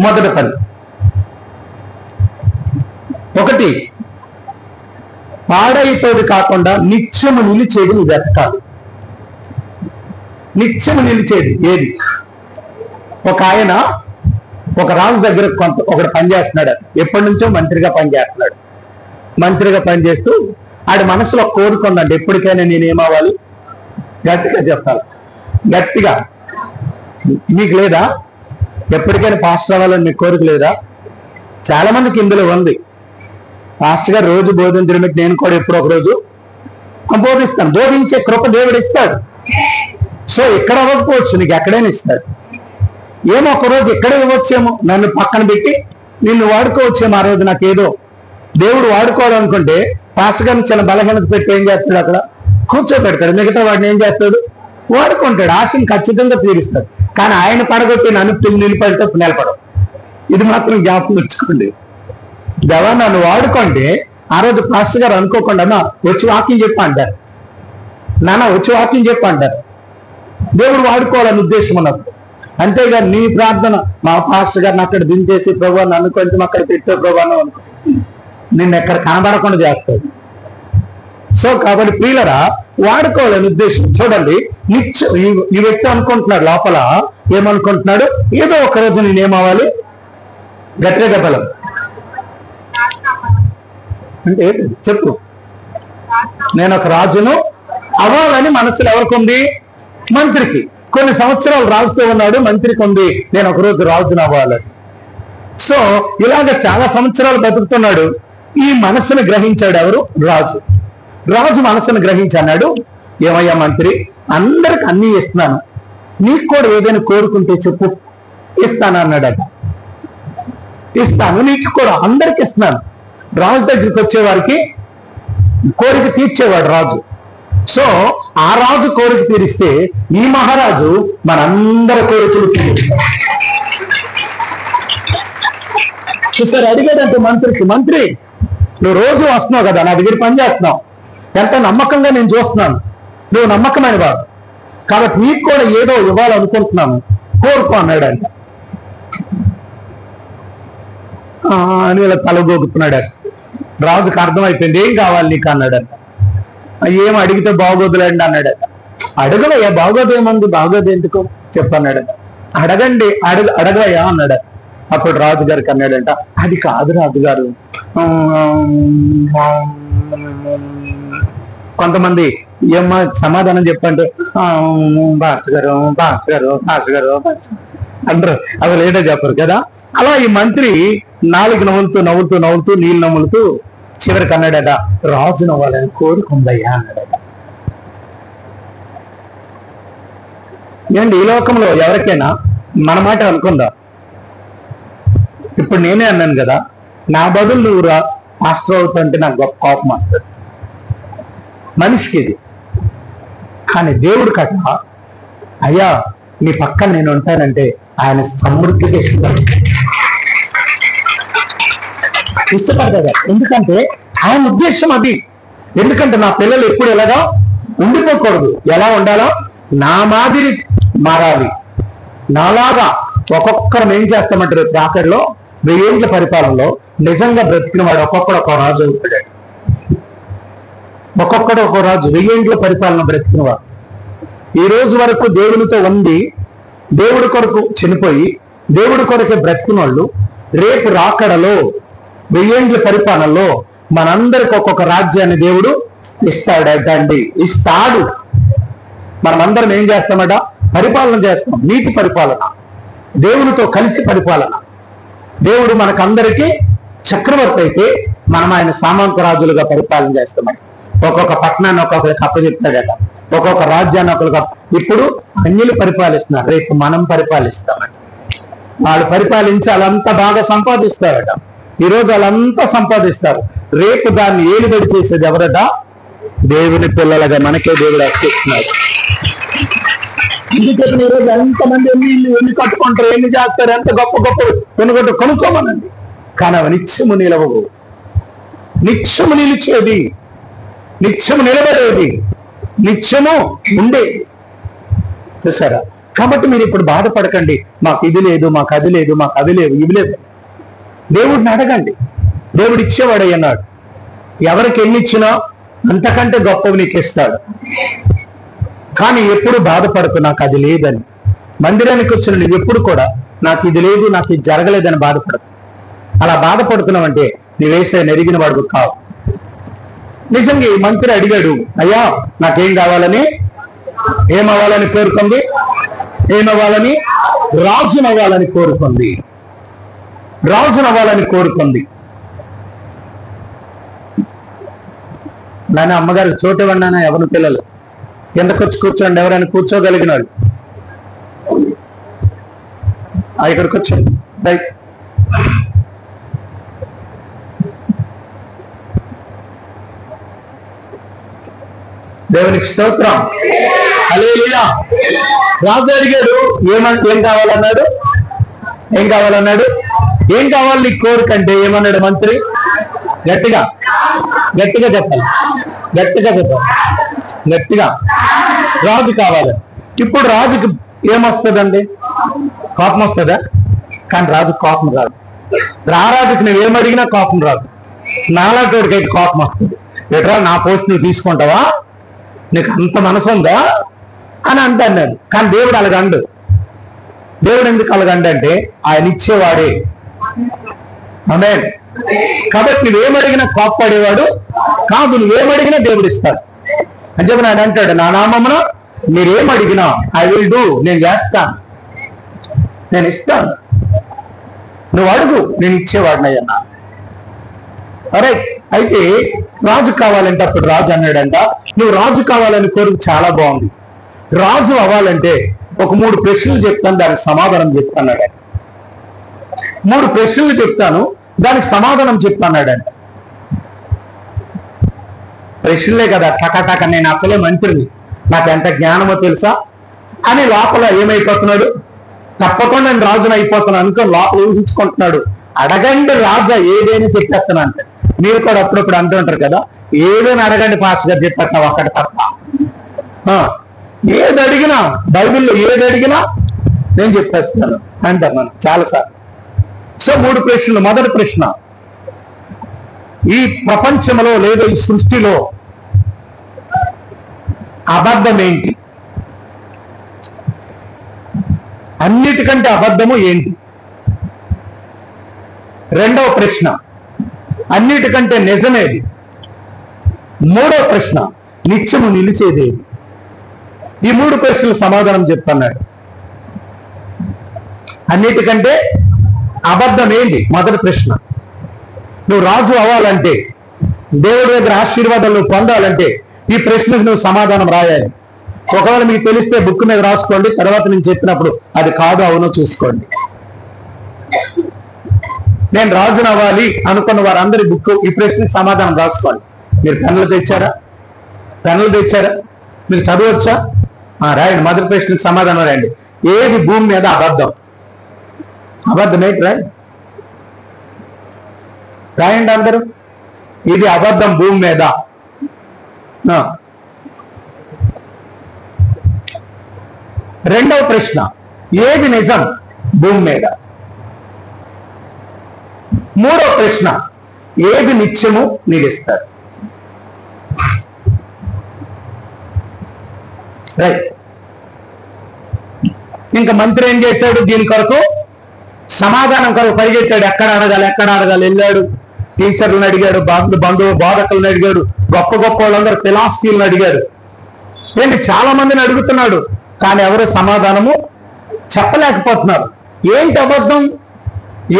మొదటి పని ఒకటి, పాడైపోయి కాకుండా నిత్యము నిలిచేది నువ్వు వెతకాలి. నిత్యము నిలిచేది ఏది? ఒక ఆయన ఒక రాజు దగ్గర ఒకడు పనిచేస్తున్నాడు. ఎప్పటి నుంచో మంత్రిగా పనిచేస్తున్నాడు. మంత్రిగా పనిచేస్తూ ఆడి మనసులో కోరుకుందండి, ఎప్పటికైనా నేనేమవ్వాలి? గట్టిగా చెప్పాలి, గట్టిగా. మీకు లేదా? ఎప్పటికైనా పాస్టర్ అవ్వాలని మీకు కోరిక లేదా? చాలా మందికి ఇందులో ఉంది. పాస్టర్ గారు రోజు బోధించడం, నేను కూడా ఎప్పుడో ఒక రోజు బోధిస్తాను. బోధించే కృప దేవుడు ఇస్తాడు. సో ఇక్కడ అవ్వకపోవచ్చు, నీకు ఎక్కడైనా ఇస్తాడు. ఏమో ఒకరోజు ఎక్కడ ఇవ్వచ్చేమో, నన్ను పక్కన పెట్టి నిన్ను వాడుకోవచ్చేమో. ఆ రోజు నాకేదో దేవుడు వాడుకోవాలనుకుంటే పాస్టర్ గారిని చిన్న బలహీనత పెట్టి ఏం చేస్తాడు? అక్కడ కూర్చోబెడతాడు. మిగతా వాడిని ఏం చేస్తాడు? వాడుకుంటాడు. ఆశను ఖచ్చితంగా తీరుస్తాడు. కానీ ఆయన పడగొట్టి నన్ను నిలిపడితే నిలబడవు. ఇది మాత్రం జ్ఞాపకం ఉంచుకోండి. దేవా నన్ను వాడుకోండి. ఆ రోజు పాస్టర్ గారు అనుకోకుండా అన్న వచ్చి వాక్యం చెప్పి అంటారు, నాన్న వచ్చి వాక్యం చెప్పి అంటారు. దేవుడు వాడుకోవాలని ఉద్దేశం ఉన్నప్పుడు. అంతేగాని నీ ప్రార్థన, మా పాస్టర్ గారిని అక్కడ దించేసి ప్రభు నన్ను కొంచెం అక్కడ పెట్టే ప్రభు అనుకో, నిన్ను ఎక్కడ కనబడకుండా చేస్తాడు. సో కాబట్టి ప్రియులరా, వాడుకోవాలని ఉద్దేశం. చూడండి, ఈ వ్యక్తి అనుకుంటున్నాడు, లోపల ఏమనుకుంటున్నాడు? ఏదో ఒక రోజు నేనేమవ్వాలి? గట్టిగా చెప్పలేం అంటే చెప్పు. నేను ఒక రాజును అవ్వాలని మనసులో ఎవరికి ఉంది? మంత్రికి. కొన్ని సంవత్సరాలు రాజుతో ఉన్నాడు, మంత్రికి ఉంది నేను ఒకరోజు రాజును అవ్వాలని. సో ఇలాగ చాలా సంవత్సరాలు బతుకుతున్నాడు. ఈ మనసును గ్రహించాడు ఎవరు? రాజు. రాజు మనసును గ్రహించన్నాడు, ఏమయ్యా మంత్రి, అందరికి అన్నీ ఇస్తున్నాను, నీకు కూడా ఏదైనా కోరుకుంటే చెప్పు, ఇస్తాను అన్నాడట. ఇస్తాను, నీకు కూడా అందరికి ఇస్తున్నాను. రాజు దగ్గరికి వచ్చేవారికి కోరిక తీర్చేవాడు రాజు. సో ఆ రాజు కోరిక తీరిస్తే ఈ మహారాజు మనందరి కోరికలు తీరుస్తాడు. చూసారు, అడిగాడంటే మంత్రికి, మంత్రి నువ్వు రోజు వస్తున్నావు కదా, నా దగ్గర పని చేస్తున్నావు, ఎంత నమ్మకంగా నేను చూస్తున్నాను, నువ్వు నమ్మకమైన వాడు కాబట్టి నీకు కూడా ఏదో ఇవ్వాలనుకుంటున్నాను, కోరుకో అన్నాడంట. అని ఇలా తలగోగుతున్నాడు. రాజుకు అర్థమైపోయింది, ఏం కావాలి నీకు అన్నాడంట. ఏం అడిగితే బాగోదులేండి అన్నాడట. అడగవయ్యా, బాగోదేముంది, బాగోదు ఎందుకు చెప్పన్నాడట. అడగండి, అడగవయ్యా అన్నాడట. అప్పుడు రాజుగారికి అన్నాడంట, అది కాదు రాజుగారు, కొంతమంది ఏమ్మా సమాధానం చెప్పంటే భాస్కరు భాస్కరు భాస్కరు అంటారు, అసలు ఏంటో చెప్పరు కదా. అలా ఈ మంత్రి నాలుగు నవ్వులుతూ నీళ్ళు నవ్వులుతూ చివరికి అన్నాడట, రాజు నవ్వాలని కోరుకుందయ్యా అన్నాడట. ఏమండి, ఈ లోకంలో ఎవరికైనా మన మాట అనుకుందా? ఇప్పుడు నేనే అన్నాను కదా, నా బదులు నువ్వు మాస్టర్ అవుతుంటే నాకు గొప్ప కోపం వస్తుంది మనిషికి ఇది. కానీ దేవుడు కట, అయ్యా నీ పక్కన నేను ఉంటానంటే ఆయన సమృద్ధిగా ఇష్టపడతాడు. ఎందుకంటే ఆయన ఉద్దేశం అది. ఎందుకంటే నా పిల్లలు ఎప్పుడు ఎలాగా ఉండిపోకూడదు, ఎలా ఉండాలో నా మాదిరి మారాలి. నాలాగా ఒక్కొక్కరు ఏం చేస్తామంటారు, ఆఖరిలో 1000 ఏళ్ల పరిపాలనలో నిజంగా బ్రతికిన వాడు ఒక్కొక్కడు ఒక రాజు అవుతాడు. ఒక్కొక్కడు ఒక రాజు, 1000 ఏళ్ల పరిపాలన బ్రతికిన వాడు. ఈ రోజు వరకు దేవునితో ఉండి దేవుడి కొరకు చనిపోయి దేవుడి కొరకే బ్రతికిన వాళ్ళు రేపు రాకడలో 1000 ఏళ్ల పరిపాలనలో మనందరికి ఒక్కొక్క రాజ్యాన్ని దేవుడు ఇస్తాడండి. ఇస్తాడు. మనమందరం ఏం చేస్తామట? పరిపాలన చేస్తాం. నీతి పరిపాలన, దేవునితో కలిసి పరిపాలన. దేవుడు మనకందరికీ చక్రవర్తి అయితే మనం ఆయన సామంత రాజులుగా పరిపాలన చేస్తామని. ఒక్కొక్క పట్టణాన్ని ఒక్కొక్కరికి అప్పచెప్తాడట, ఒక్కొక్క రాజ్యాన్ని ఒకరికి. ఇప్పుడు అన్యులు పరిపాలిస్తున్నారు, రేపు మనం పరిపాలిస్తామట. వాళ్ళు పరిపాలించి వాళ్ళంతా బాగా సంపాదిస్తారట. ఈరోజు వాళ్ళంతా సంపాదిస్తారు, రేపు దాన్ని ఏలుబడి చేసేది ఎవరట? దేవుని పిల్లలుగా మనకే దేవుడు అర్పిస్తున్నాడు. ఎందుకంటే ఈరోజు ఎంతమంది ఎన్ని కట్టుకుంటారు, ఎన్ని చేస్తారు, ఎంత గొప్ప గొప్ప కొనుక్కోమనండి, కానీ అవి నిత్యము నిలవవు. నిత్యము నిలిచేది, నిత్యము నిలబడేది, నిత్యము ఉండేది. చూసారా? కాబట్టి మీరు ఇప్పుడు బాధపడకండి, మాకు ఇది లేదు, మాకు అది లేదు, మాకు అవి లేవు, ఇవి లేదు. దేవుడిని అడగండి, దేవుడు ఇచ్చేవాడు అన్నాడు. ఎవరికి ఎన్ని ఇచ్చినా అంతకంటే గొప్పవి నీకు ఇస్తాడు. కానీ ఎప్పుడు బాధపడకు నాకు అది లేదని. మందిరానికి వచ్చిన నువ్వు ఎప్పుడు కూడా నాకు ఇది లేదు, నాకు ఇది జరగలేదని బాధపడకు. అలా బాధపడుతున్నావంటే నీవేసే నెరిగిన వాడు కావు. నిజంగా ఈ మంత్రి అడిగాడు, అయ్యా నాకేం కావాలని, ఏమవ్వాలని కోరుకుంది? ఏమవ్వాలని? రాజునవ్వాలని కోరుకుంది. రాజునవ్వాలని కోరుకుంది. నాన్న అమ్మగారు చోటు ఇవ్వన్నానా? ఎవరు పిల్లలు కిందకొచ్చి కూర్చోండి, ఎవరైనా కూర్చోగలిగిన వాళ్ళు ఇక్కడికి వచ్చండి. రైట్. దేవునికి స్తోత్రం. హల్లెలూయా. రాజు అడిగాడు, ఏం కావాలన్నాడు? ఏం కావాలన్నాడు? ఏం కావాలి నీకు కోరికంటే ఏమన్నాడు మంత్రి? గట్టిగా గట్టిగా చెప్పాలి, గట్టిగా చెప్పాలి, గట్టిగా. రాజు కావాలి. ఇప్పుడు రాజుకి ఏమొస్తుందండి? కోపం వస్తుందా? కానీ రాజు కోపం రాదు. రాజుకి నువ్వేమడిగినా కోపం రాదు. నాలాంటివాడికైతే కోపం వస్తుంది. ఎట్రా నా పోస్ట్ నువ్వు తీసుకుంటావా, నీకు అంత మనసు ఉందా అని అంటాడు. కానీ దేవుడు అలాగండు. దేవుడు ఎందుకు అలాగండంటే ఆయన ఇచ్చేవాడే. ఆమేన్. కాబట్టి నువ్వేమడిగినా కోప్పడేవాడు కాదు, నువ్వేమడిగినా దేవుడు ఇస్తాడు అని చెప్పి ఆయన అంటాడు, నా నామమున మీరేమడిగినా ఐ విల్ డూ, నేను చేస్తాను, నేను ఇస్తాను, నువ్వు అడుగు, నేను ఇచ్చేవాడినయ్యన్నా. అరే అయితే రాజు కావాలంటే అప్పుడు రాజు అన్నాడంట, నువ్వు రాజు కావాలని కోరిక చాలా బాగుంది. రాజు అవ్వాలంటే ఒక 3 ప్రశ్నలు చెప్తాను, దానికి సమాధానం చెప్తాన్నాడు. 3 ప్రశ్నలు చెప్తాను, దానికి సమాధానం చెప్తాన్నాడంట. ప్రశ్నలే కదా టకటక, నేను అసలే మంత్రిని, నాకు ఎంత జ్ఞానమో తెలుసా అని లోపల ఏమైపోతున్నాడు? తప్పకుండా నేను రాజును అయిపోతున్నాను అనుకో లోపల ఊహించుకుంటున్నాడు. అడగండి రాజా ఏదైనా చెప్పేస్తాను అంటే. మీరు కూడా అప్పుడప్పుడు అంటూ ఉంటారు కదా, ఏదైనా అడగండి పాస్టర్ గారు చెప్పేస్తావు అక్కడ తప్ప. ఏది అడిగినా బైబిల్లో ఏది అడిగినా నేను చెప్పేస్తాను అంటారు మనం చాలాసార్లు. సో 3 ప్రశ్నలు. మొదటి ప్రశ్న, ఈ ప్రపంచంలో లేదా ఈ సృష్టిలో అబద్ధం ఏంటి? అన్నిటికంటే అబద్ధము ఏంటి? రెండవ ప్రశ్న, అన్నిటికంటే నిజమేది? మూడవ ప్రశ్న, నిత్యము నిలిచేదేది? ఈ 3 ప్రశ్నలు సమాధానం చెప్తున్నాడు. అన్నిటికంటే అబద్ధం ఏంటి? మొదటి ప్రశ్న. నువ్వు రాజు అవ్వాలంటే, దేవుడి దగ్గర ఆశీర్వాదాలు పొందాలంటే ఈ ప్రశ్నకు నువ్వు సమాధానం రాయాలి. ఒకవేళ మీకు తెలిస్తే బుక్ మీద రాసుకోండి, తర్వాత నేను చెప్పినప్పుడు అది కాదు అవునో చూసుకోండి. నేను రాజును అవ్వాలి అనుకున్న వారందరి బుక్ ఈ ప్రశ్నకు సమాధానం రాసుకోండి. మీరు పెన్నులు తెచ్చారా? పెన్నులు తెచ్చారా? మీరు చదవచ్చా? రాయండి. మొదటి ప్రశ్నకు సమాధానం రాయండి. ఏది భూమి మీద అబద్ధం? అబద్ధం ఏంటి? రాయండి అందరూ. ఇది అబద్ధం భూమి మీద. రెండవ ప్రశ్న, ఏది నిజం భూమి మీద? మూడవ ప్రశ్న, ఏది నిత్యము నిలుస్తారు? రైట్. ఇంకా మంత్రి ఏం చేశాడు? దీని కొరకు సమాధానం కొరకు పరిగెత్తాడు. ఎక్కడ అడగాలి వెళ్ళాడు. టీచర్లను అడిగాడు, బోధకులను అడిగాడు, గొప్ప గొప్ప వాళ్ళందరూ ఫిలాసఫీలను అడిగాడు. ఏంటి చాలా మందిని అడుగుతున్నాడు, కానీ ఎవరు సమాధానము చెప్పలేకపోతున్నారు. ఏంటి అబద్ధం,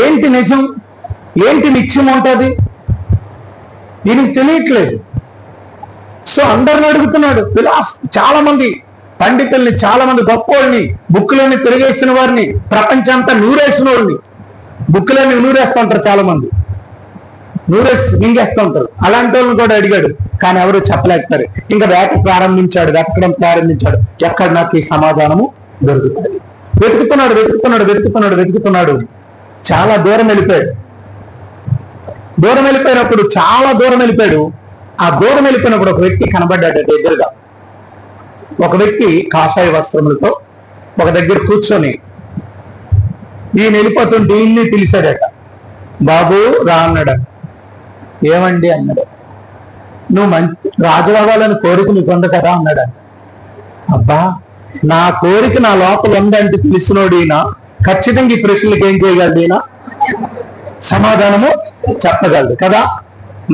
ఏంటి నిజం, ఏంటి నిత్యం ఉంటుంది దీనికి తెలియట్లేదు. సో అందరిని అడుగుతున్నాడు. చాలా మంది పండితుల్ని, చాలా మంది గొప్పవాళ్ళని, బుక్కులన్నీ తిరిగేసిన వారిని, ప్రపంచంతా నూరేసిన వాళ్ళని, బుక్కులన్నీ నూరేస్తూ ఉంటారు, చాలా మంది నూరేసి మింగేస్తూ ఉంటారు. అలాంటి వాళ్ళని కూడా అడిగాడు, కానీ ఎవరు చెప్పలేకపోయారు. ఇంకా వెతకడం ప్రారంభించాడు. ఎక్కడ నాకు ఈ సమాధానము దొరుకుతుంది? వెతుకుతున్నాడు. చాలా దూరం వెళ్ళిపోయాడు. దూరం వెళ్ళిపోయినప్పుడు, చాలా దూరం వెళ్ళిపోయాడు. ఆ దూరం వెళ్ళిపోయినప్పుడు ఒక వ్యక్తి కనబడ్డాడు ఎదురుగా. ఒక వ్యక్తి కాషాయ వస్త్రములతో ఒక దగ్గర కూర్చొని ఈయన వెళ్ళిపోతుంటే ఈయన్ని పిలిచాడట. బాబు రా అన్నాడు. ఏమండి అన్నాడు. నువ్వు మంచి రాజు అవ్వాలని కోరిక నీకు ఉంది కదా అన్నాడు. అబ్బా, నా కోరిక నా లోపల ఉందంటే తెలిసినోడు ఈయన ఖచ్చితంగా ఈ ప్రశ్నలకు ఏం చేయగలడు, ఈయన సమాధానము చెప్పగలడు కదా.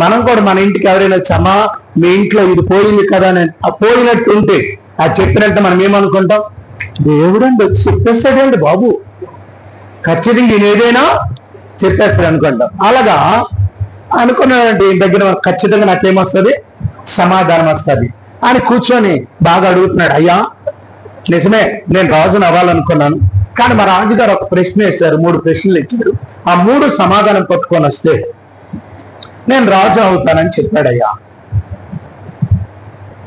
మనం కూడా మన ఇంటికి ఎవరైనా చమా మీ ఇంట్లో ఇది పోయింది కదా అని పోయినట్టు ఉంటే అది చెప్పినట్టు మనం ఏమనుకుంటాం, దేవుడు అండి వచ్చి చెప్పేస్తాడండి బాబు, ఖచ్చితంగా ఈయన ఏదైనా చెప్పేస్తాడు అనుకుంటాం. అలాగా అనుకున్నాడంటే దగ్గర ఖచ్చితంగా నాకేమొస్తుంది, సమాధానం వస్తుంది అని కూర్చొని బాగా అడుగుతున్నాడు. అయ్యా నిజమే, నేను రాజును అవ్వాలనుకున్నాను, కానీ మా రాజుగారు ఒక ప్రశ్న వేశారు, 3 ప్రశ్నలు ఇచ్చారు. ఆ 3 సమాధానం పట్టుకొని వస్తే నేను రాజు అవుతానని చెప్పాడయ్యా.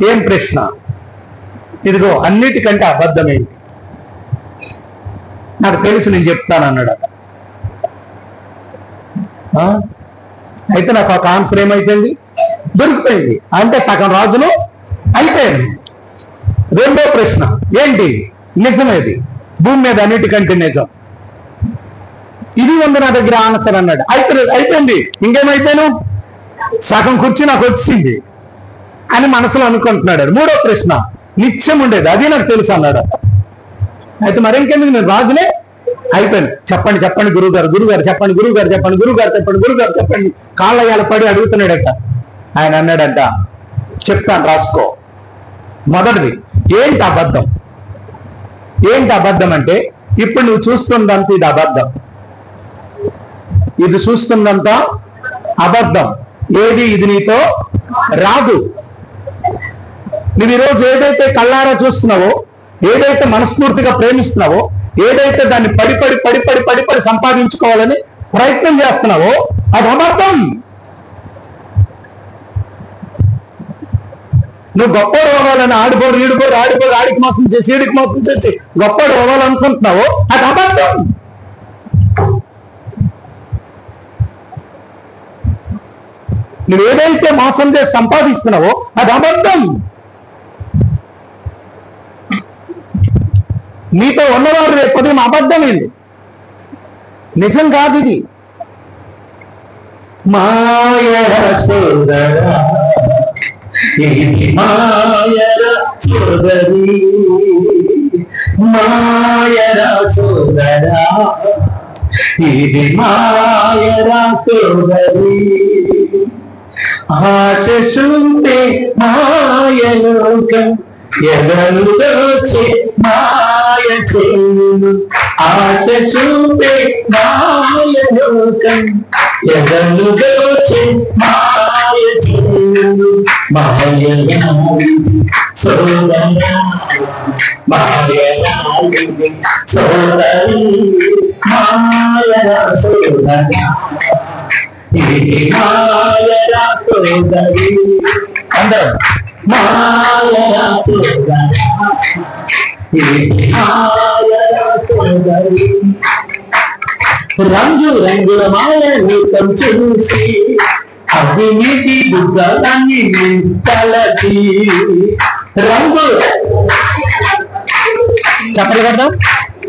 ఏం ప్రశ్న? ఇదిగో అన్నిటికంటే అబద్ధమేంటి నాకు తెలుసు, నేను చెప్తానన్నాడు. అయితే నాకు ఒక ఆన్సర్ ఏమైపోయింది, దొరికిపోయింది. అంటే సగం రాజులు అయిపోయింది. రెండో ప్రశ్న ఏంటి? నిజమేది, భూమి మీద అన్నిటికంటే నిజం ఇది ఉంది నా దగ్గర ఆన్సర్ అన్నాడు. అయిపోయింది, ఇంకేమైపోయాను, సగం కుర్చీ నాకు వచ్చింది అని మనసులో అనుకుంటున్నాడు. మూడో ప్రశ్న నిత్యం ఉండేది, అది నాకు తెలుసు అన్నాడు. అయితే మరింకెందుకు, నేను రాజునే అయిపోయింది. చెప్పండి చెప్పండి గురువుగారు, గురుగారు చెప్పండి, గురువుగారు చెప్పండి, గురువుగారు చెప్పండి, గురువుగారు చెప్పండి, కాళ్ళయ్యాల పడి అడుగుతున్నాడట. ఆయన అన్నాడంట, చెప్తాను రాసుకో. మొదటిది ఏంటి అబద్ధం? ఏంటి అబద్ధం అంటే ఇప్పుడు నువ్వు చూస్తుందంతా ఇది అబద్ధం, ఇది చూస్తుందంతా అబద్ధం. ఏది ఇది నీతో రాదు. నువ్వు ఈరోజు ఏదైతే కళ్ళారా చూస్తున్నావో, ఏదైతే మనస్ఫూర్తిగా ప్రేమిస్తున్నావో, ఏదైతే దాన్ని పడి పడి పడి పడి పడి పడి సంపాదించుకోవాలని ప్రయత్నం చేస్తున్నావో అది అబద్ధం. నువ్వు గొప్పడు అవ్వాలని ఆడిపోరు ఈడిపోరు ఆడిపోరు ఆడికి మోసం చేసి ఈడికి మోసం చేసి గొప్పడు అవ్వాలనుకుంటున్నావో అది అబద్ధం. నువ్వు ఏదైతే మోసం చేసి సంపాదిస్తున్నావో అది అబద్ధం. నీతో ఉన్నవారు రేపు ఉదయం అబద్ధమైంది, నిజం కాదు ఇది. మాయరా సోదరా, ఇది మాయరా సోదరి, మాయరా సోదరా, ఇది మాయరా సోదరి. ఆశ చూపే మాయలోకం ఎదలుదోచే మాయ చేను, ఆశ చూపే మాయలోకం ఎదలుదోచే మాయ చేను. మాయలాలి సోదరా, మాయలాలి సోదరి, మాయరా సోదరా, ఇది మాయరా సోదరి. అందరం మాయరా సోదరా, ఇది మాయరా సోదరి. రంగు రంగుల మాయ రూపం చూసి అవినీతి బుద్ధలన్నీ తలచి, రంగు చెప్పలు కదా,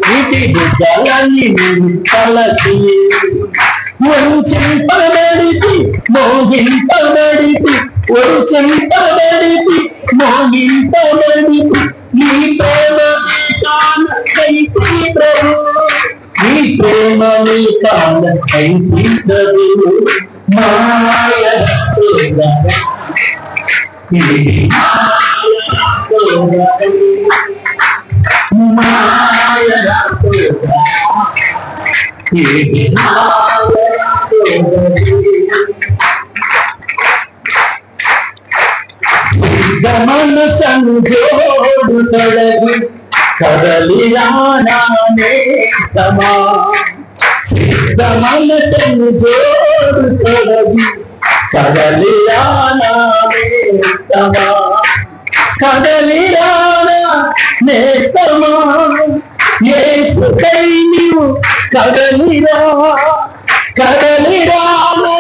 నీటి బుద్ధలన్నీ తలచి, వంచింపబడితి మోగింపబడితి, వంచింపబడితి మోగింపబడితి, నీ ప్రేమ కానకైతి ప్రభు, నీ ప్రేమ నీ కానకైతి ప్రభు. మాయ సోదరా, ఇది మాయ సోదరి, మాయ సోదరా, ఇది మాయ సోదరి. సిద్ధమను సంజోడు తొడగి కదలిరానే తమా, సిద్ధమను సంజోడు తొడగి కదలిరానే తమా, కదలిరానా నేస్తమా, యేసుకై నీవు కదలిరా, కదలిరానా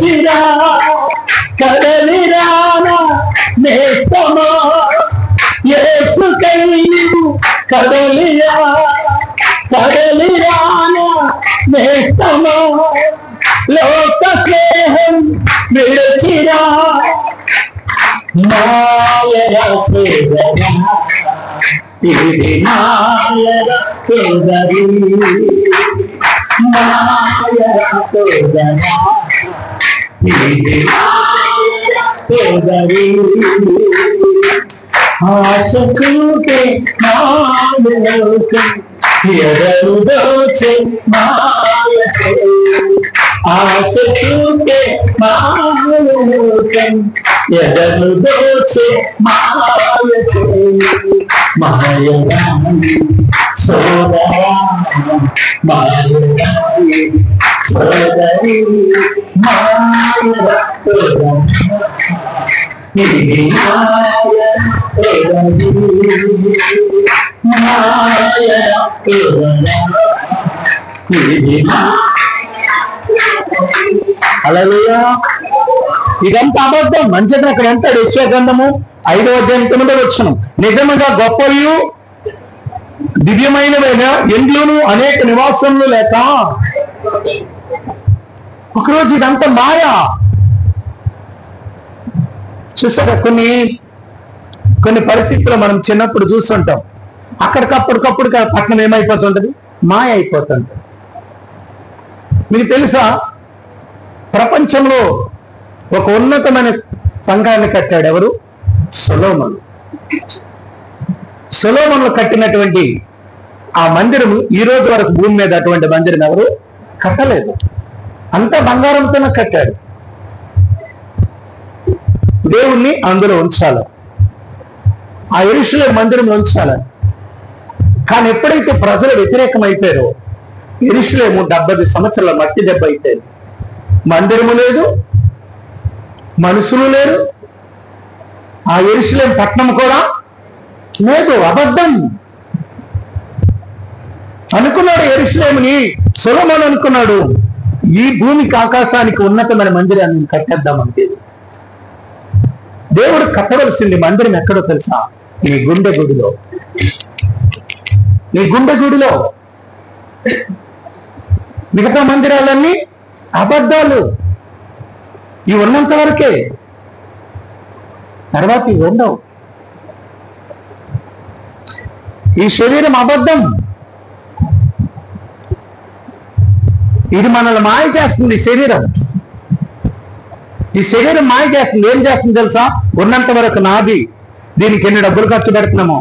విడచిరా కదలిరానా నేస్తమా యేసుకై కదలిరానా నేస్తమా లోక స్నేహం విడచిరా మాయరా సోదరా ఇది మాయరా సోదరి మాయరా సోదరా ఇది మాయరా సోదరి ఆశ చూపే మాయలోకం ఎదరు దోచే మాయ ఆశ చూపే మాయలోకం ఎదరు దోచే మాయ మాయరాయి సోదరా మాయరాయి సోదరి మాయరా సోదరా ఇది మాయరా సోదరి మాయరా సోదరా ఇది హల్లెలూయా. ఇదంతా అబద్ధం. మంచిది అక్కడ అంటాడు యెషయా గ్రంథము 5వ అధ్యాయం 9వ వచనం, నిజముగా గొప్పయు దివ్యమైనవైన ఇండ్లును అనేక నివాసములు లేక. ఒకరోజు ఇదంతా మాయా. చూసారా, కొన్ని పరిస్థితుల్లో మనం చిన్నప్పుడు చూస్తుంటాం, అక్కడికప్పటికప్పుడు పట్టణం ఏమైపోతుంటది, మాయ అయిపోతుంటది. మీకు తెలుసా, ప్రపంచంలో ఒక ఉన్నతమైన సంఘాన్ని కట్టాడు ఎవరు? సొలొమోను. సొలొమోను కట్టినటువంటి ఆ మందిరము ఈ రోజు వరకు భూమి మీద అటువంటి మందిరం ఎవరు కట్టలేదు. అంతా బంగారంతోనే కట్టాడు. దేవుణ్ణి అందులో ఉంచాలి, ఆ యెరూషలేము మందిరంలో ఉంచాలి. కానీ ఎప్పుడైతే ప్రజలు వ్యతిరేకమైపోయారో యెరూషలేము 70 సంవత్సరాల మట్టి దెబ్బ అయిపోయింది. మందిరము లేదు, మనుషులు లేరు, ఆ యెరూషలేము పట్టణం కూడా లేదు. అబద్ధం అనుకున్నాడు యెరూషలేముని. సొలొమోను అనుకున్నాడు, ఈ భూమికి ఆకాశానికి ఉన్నతమైన మందిరాన్ని కట్టేద్దామంటే. దేవుడు కట్టవలసింది మందిరం ఎక్కడో తెలుసా? నీ గుండె గుడిలో. నీ గుండె గుడిలో. మిగతా మందిరాలన్నీ అబద్ధాలు. ఇవి ఉన్నంత వరకే, తర్వాత ఇవి ఉండవు. ఈ శరీరం అబద్ధం. ఇది మనల్ని మాయ చేస్తుంది. ఈ శరీరం మాయ చేస్తుంది. ఏం చేస్తుంది తెలుసా? ఉన్నంత వరకు నాది, దీనికి ఎన్ని డబ్బులు ఖర్చు పెడుతున్నామో.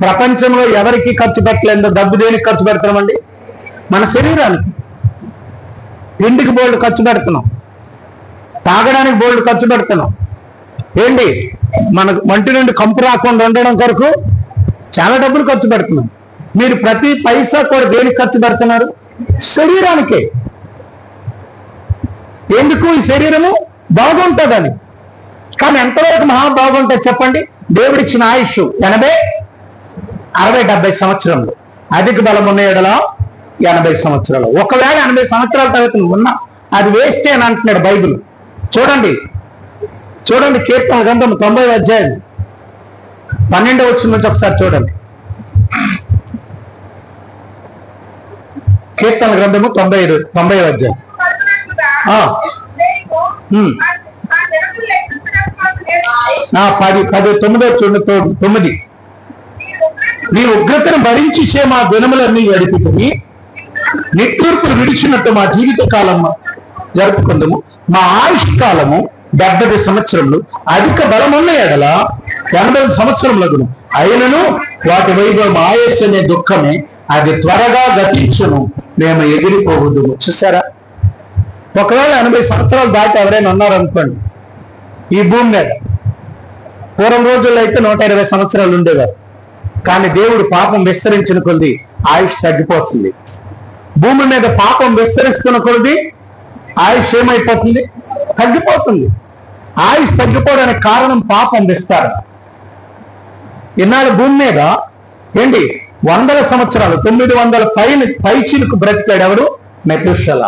ప్రపంచంలో ఎవరికి ఖర్చు పెట్టలేదు డబ్బు దేనికి ఖర్చు పెడుతున్నామండి? మన శరీరానికి. తిండికి బోల్డ్ ఖర్చు పెడుతున్నాం, తాగడానికి బోల్డ్ ఖర్చు పెడుతున్నాం. ఏంటి, మన వంటి నుండి కంపు రాకుండా ఉండడం కొరకు చాలా డబ్బులు ఖర్చు పెడుతున్నాం. మీరు ప్రతి పైసా కూడా దేనికి ఖర్చు పెడుతున్నారు? శరీరానికే. ఎందుకు? ఈ శరీరము బాగుంటుందని. కానీ ఎంతవరకు మహా బాగుంటుంది చెప్పండి? దేవుడిచ్చిన ఆయుష్ 80, 60, 70 సంవత్సరాలు. అధిక బలం ఉన్న ఎడలా 80 సంవత్సరాలు. ఒకవేళ 80 సంవత్సరాల తర్వాత ఉన్నా అది వేస్టే అని అంటున్నాడు బైబిల్. చూడండి కీర్తన గ్రంథం 90వ అధ్యాయం 12వ వచనం నుంచి ఒకసారి చూడండి. కీర్తన గ్రంథము 90వ అధ్యాయం 9. నీ ఉగ్రతను భరించి మా దినములన్నీ గడిపికొని నిట్టూర్పులు విడిచినట్టు మా జీవిత కాలం జరుపుకుందాము. మా ఆయుష్ కాలము 70 సంవత్సరములు, అధిక బలమున్న ఎడల 80 సంవత్సరములకు. అయినను వాటి వైభవం ఆయుష్ అనే దుఃఖమే, అది త్వరగా గతించును, మేము ఎగిరిపోవద్దు. చూసారా, ఒకవేళ 80 సంవత్సరాలు దాటి ఎవరైనా ఉన్నారనుకోండి ఈ భూమి మీద, పూర్వం రోజుల్లో అయితే 120 సంవత్సరాలు ఉండేవారు. కానీ దేవుడు పాపం విస్తరించిన కొద్ది ఆయుష్ తగ్గిపోతుంది. భూమి మీద పాపం విస్తరిస్తున్న కొద్ది ఆయుష్ ఏమైపోతుంది? తగ్గిపోతుంది. ఆయుష్ తగ్గిపోవడానికి కారణం పాపం విస్తారం. ఇన్నాళ్ళు భూమి మీద ఏంటి 100 సంవత్సరాలు 900 పైచిలకు బ్రతికాడు ఎవడు? మెతుషల.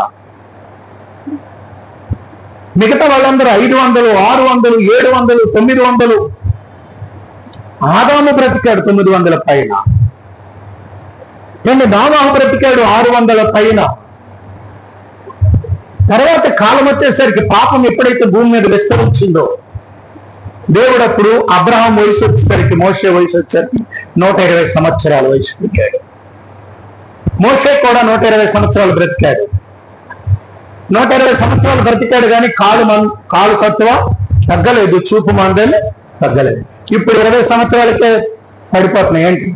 మిగతా వాళ్ళందరూ 500, 600, 700, 900. ఆదాము బ్రతికాడు 900 పైన. నోవాహు బ్రతికాడు 600 పైన. తర్వాత కాలం వచ్చేసరికి పాపం ఎప్పుడైతే భూమి మీద విస్తరించిందో దేవుడు అప్పుడు అబ్రహాం వయసు వచ్చేసరికి, మోషే వయసు వచ్చేసరికి 120 సంవత్సరాల వయసు పెట్టాడు. మోషే కూడా 120 సంవత్సరాలు బ్రతికాడు. 120 సంవత్సరాలు బ్రతికాడు కానీ కాలు సత్తువ తగ్గలేదు, చూపు మందలు తగ్గలేదు. ఇప్పుడు 20 సంవత్సరాలకే పడిపోతున్నాయి. ఏంటి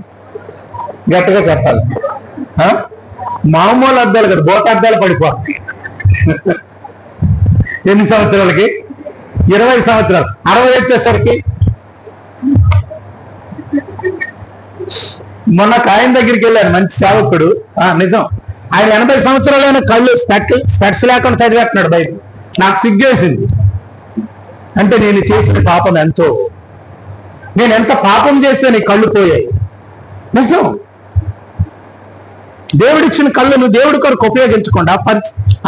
గట్టిగా చెప్పాలి? మామూలు అద్దాలు కదా, బోట అద్దాలు పడిపోతున్నాయి. ఎన్ని సంవత్సరాలకి? 20 సంవత్సరాలు. 60 వచ్చేసరికి మొన్న ఆయన దగ్గరికి వెళ్ళాను, మంచి సేవకుడు, నిజం. ఆయన 80 సంవత్సరాలైన కళ్ళు స్పెట్స్ లేకుండా చదివేస్తున్నాడు బయట. నాకు సిగ్గేసింది. అంటే నేను చేసిన పాపం ఎంతో, నేను ఎంత పాపం చేస్తే నీ కళ్ళు పోయాయి. నిజం. దేవుడిచ్చిన కళ్ళను దేవుడి కొరకు ఉపయోగించకుండా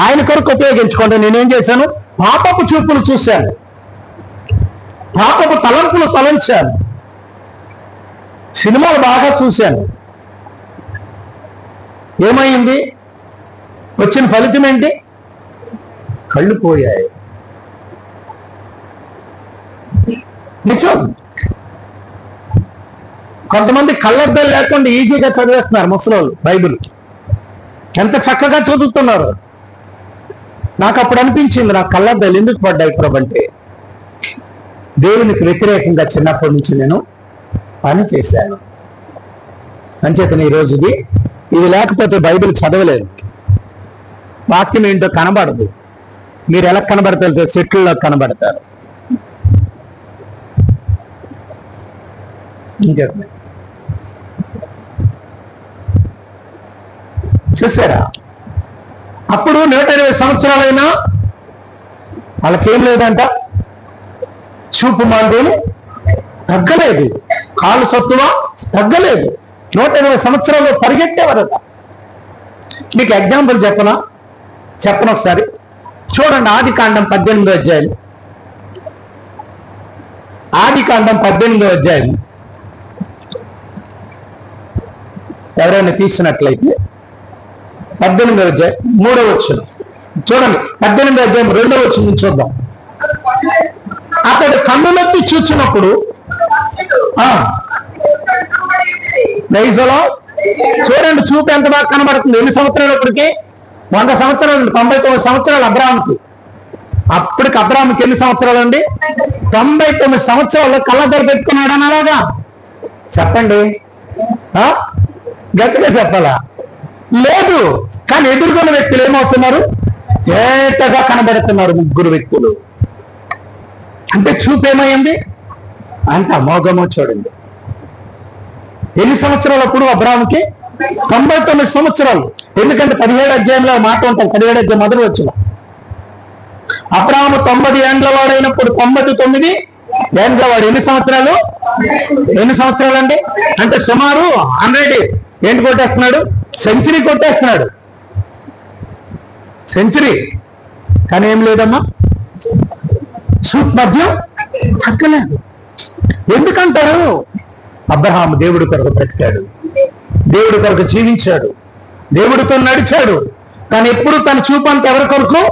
ఆయన కొరకు ఉపయోగించకుండా నేనేం చేశాను? పాపపు చూపులు చూశాను, పాపపు తలంపులు తలంచాను, సినిమాలు బాగా చూశాను. ఏమైంది? వచ్చిన ఫలితం ఏంటి? కళ్ళు పోయాయి. నిజం. కొంతమంది కళ్ళద్దాలు లేకుండా ఈజీగా చదివేస్తున్నారు ముసలోళ్ళు బైబిల్. ఎంత చక్కగా చదువుతున్నారు. నాకు అప్పుడు అనిపించింది, నాకు కళ్ళద్దాలు ఎందుకు పడ్డాయి ప్రభు అంటే, దేవునికి వ్యతిరేకంగా చిన్నప్పటి నుంచి నేను పని చేశాను అంచేతను ఈరోజు ఇది లేకపోతే బైబిల్ చదవలేదు. వాక్యం ఏంటో కనబడదు. మీరు ఎలా కనబడతారు? చెట్లలో కనబడతారు. చూసారా? అప్పుడు 120 సంవత్సరాలైనా వాళ్ళకేం లేదంట, చూపు మాంద్యం తగ్గలేదు, కాలు సత్తువ తగ్గలేదు. 120 సంవత్సరాలు పరిగెట్టేవారట. మీకు ఎగ్జాంపుల్ చెప్పను ఒకసారి చూడండి. ఆదికాండం 18వ అధ్యాయం. ఆదికాండం 18వ అధ్యాయం ఎవరైనా తీసినట్లయితే 18వ అధ్యాయం 3వ వచనం చూడండి. 18వ అధ్యాయం 2వ వచనం చూద్దాం. అతడు కన్నులెత్తి చూచినప్పుడు చూడండి, చూపు ఎంత బాగా కనబడుతుంది. ఎన్ని సంవత్సరాలు? ఇప్పటికి 100 సంవత్సరాలు, 99 సంవత్సరాలు అబ్రాహాముకి. అప్పటికి అబ్రాహాముకి ఎన్ని సంవత్సరాలు అండి? 99 సంవత్సరాలు కళ్ళద్దరు పెట్టుకున్నాడు అని అలాగా చెప్పండి. గట్టిగా చెప్పాలా? లేదు. కానీ ఎదుర్కొన్న వ్యక్తులు ఏమవుతున్నారు? ఏటగా కనబడుతున్నారు. 3 వ్యక్తులు. అంటే చూపు ఏమైంది? అంత అమోఘమో చూడండి. ఎన్ని సంవత్సరాలు అప్పుడు అబ్రాహాముకి? 99 సంవత్సరాలు. ఎందుకంటే 17వ అధ్యాయంలో మాట ఉంటాం. 17వ అధ్యాయం మొదటి వచ్చిన అబ్రాహాము 90 ఏండ్ల వాడైనప్పుడు 99 ఏండ్ల వాడు. ఎన్ని సంవత్సరాలు? ఎన్ని సంవత్సరాలు అండి? అంటే సుమారు 100 ఏంటి కొట్టేస్తున్నాడు? సెంచరీ కొట్టేస్తున్నాడు. సెంచరీ. కానీ ఏం లేదమ్మా, చూపు మధ్య తగ్గలేదు. ఎందుకంటారు? అబ్రహాము దేవుడి కొరకు బ్రతికాడు, దేవుడి కొరకు జీవించాడు, దేవుడితో నడిచాడు. కానీ ఎప్పుడు తన చూపు అంతా ఎవరి కొరకు?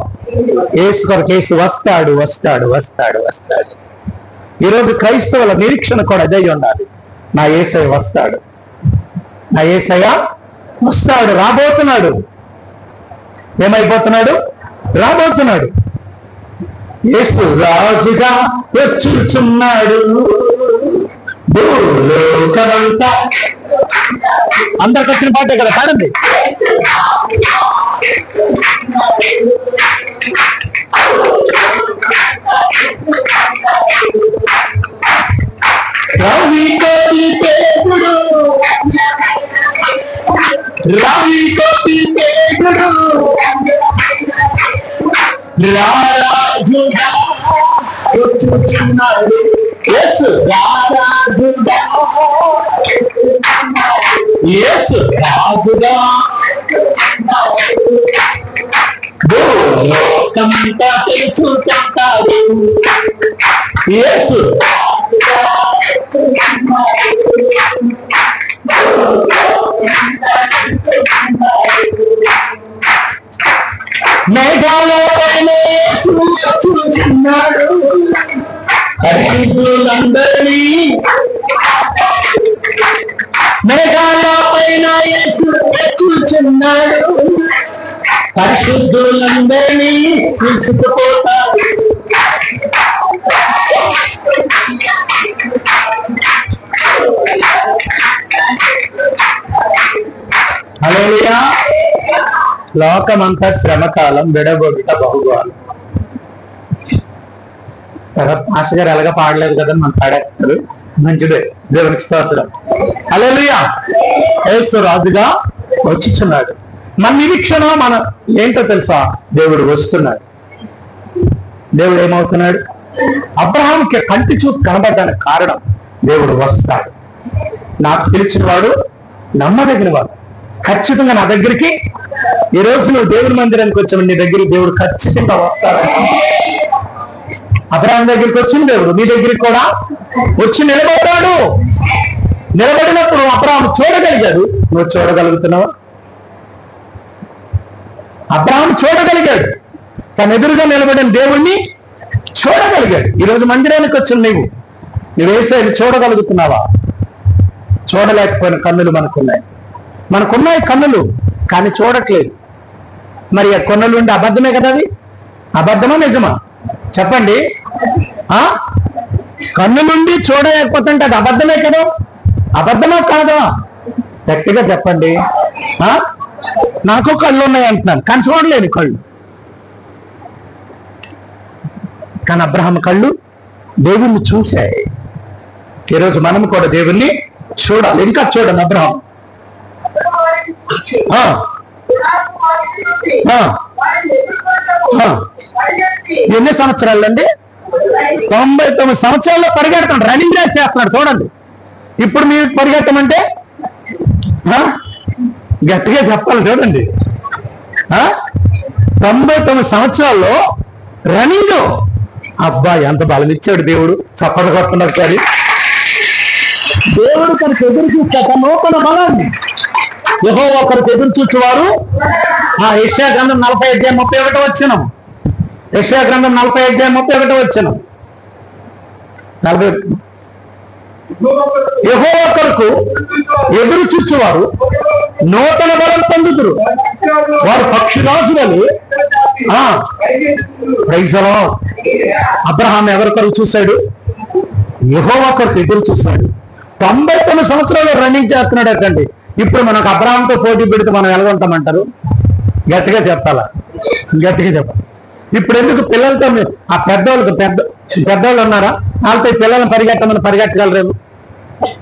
యేసు కొరకు. యేసు వస్తాడు, వస్తాడు, వస్తాడు, వస్తాడు. ఈరోజు క్రైస్తవుల నిరీక్షణ కూడా అదే ఉండాలి. నా యేసయ్య వస్తాడు, నా యేసయ్య వస్తాడు, రాబోతున్నాడు. ఏమైపోతున్నాడు? రాబోతున్నాడు. యేసు రాజుగా వచ్చుచున్నాడు. భూలోకమంతా అందరికి వచ్చిన పాటే కదా, పాడండి. రవి కోటి దేవుడు, రవి కోటి దేవుడు, రారాజుగా వచ్చుచున్నాడు. యేసు రారాజుగా, యేసు రాజుగా, లోకమంతా తెలుసుకుంటారు యేసు. మేఘాలో పైన యేసు చూచున్నాడు పరిశుద్ధులందరినీ. మేఘాలో పైన యేసు చూచున్నాడు పరిశుద్ధులందరినీ తీసుకుపోతాడు. హల్లెలూయా. లోకమంతా శ్రమకాలం విడగొడుట బహుగాలం. పాస్టర్ గారు ఎలాగ పాడలేదు కదా, మన పాడేస్తారు. మంచిదే, దేవునికి స్తోత్రం. హల్లెలూయా. యేసు రాజుగా వచ్చిచున్నాడు. మన నిరీక్షణ మన ఏంటో తెలుసా? దేవుడు వస్తున్నాడు. దేవుడు ఏమవుతున్నాడు? అబ్రహాంకి కంటి చూపు కనబడడానికి కారణం దేవుడు వస్తాడు. నాకు పిలిచిన వాడు నమ్మదగిన వాడు. ఖచ్చితంగా నా దగ్గరికి ఈ రోజు నువ్వు దేవుడి మందిరానికి వచ్చావు, నీ దగ్గరికి దేవుడు ఖచ్చితంగా వస్తాడు. అబ్రహాం దగ్గరికి వచ్చిన దేవుడు నీ దగ్గరికి కూడా వచ్చి నిలబడ్డాడు. నిలబడినప్పుడు అబ్రహాం చూడగలిగాడు. నువ్వు చూడగలుగుతున్నావా? అబ్రహాం చూడగలిగాడు, తన ఎదురుగా నిలబడిన దేవుణ్ణి చూడగలిగాడు. ఈరోజు మందిరానికి వచ్చిన నువ్వు వేసేది చూడగలుగుతున్నావా? చూడలేకపోయిన కన్నులు మనకున్నాయి కన్నులు, కానీ చూడట్లేదు. మరి ఆ కన్నులు ఉండి అబద్ధమే కదా? అది అబద్ధమా నిజమా? చెప్పండి. కన్నులుండి చూడలేకపోతే అది అబద్ధమే కదా? అబద్ధమా కాదా? గట్టిగా చెప్పండి. నాకు కళ్ళు ఉన్నాయి అంటున్నాను, కానీ చూడలేని కళ్ళు. కానీ అబ్రహాం కళ్ళు దేవుణ్ణి చూశాయి. ఈరోజు మనం కూడా దేవుణ్ణి చూడాలి. ఇంకా చూడండి. అబ్రహాం ఎన్ని సంవత్సరాలు అండి? 99 సంవత్సరాల్లో పరిగెడతాడు. రన్నింగ్ రేస్ చేస్తున్నాడు. చూడండి. ఇప్పుడు మీరు పరిగెత్తమంటే గట్టిగా చెప్పాలి. చూడండి. 99 సంవత్సరాల్లో రన్నింగ్. అబ్బా, ఎంత బలం ఇచ్చాడు దేవుడు. చప్పట్లు కొడుతున్నారు. కానీ దేవుడు తనకు ఎదురు చూస్తాక నూతన బలాన్ని యెహోవా ఒకరికి ఎదురు చూచేవారు. యెషయా గ్రంథం 40:31 వచ్చినాం. యెషయా గ్రంథం 40:31 వచ్చినాం. యెహోవా కొరకు ఎదురు చూచేవారు నూతన బలం పొందుతురు. వారు పక్షిరాజులని. అబ్రహాం ఎవరి కొరకు చూశాడు? యెహోవా కొరకు ఎదురు చూశాడు. 99 సంవత్సరాలు రన్నింగ్ చేస్తున్నాడు అటండి. ఇప్పుడు మనకు అబ్రహాంతో పోటీ పెడితే మనం ఎలా ఉంటామంటారు? గట్టిగా చెప్పాలా? గట్టిగా చెప్పాలి. ఇప్పుడు ఎందుకు పిల్లలతో ఆ పెద్దవాళ్ళు ఉన్నారా? వాళ్ళతో పిల్లల్ని పరిగెట్టమని పరిగెట్టగలరు?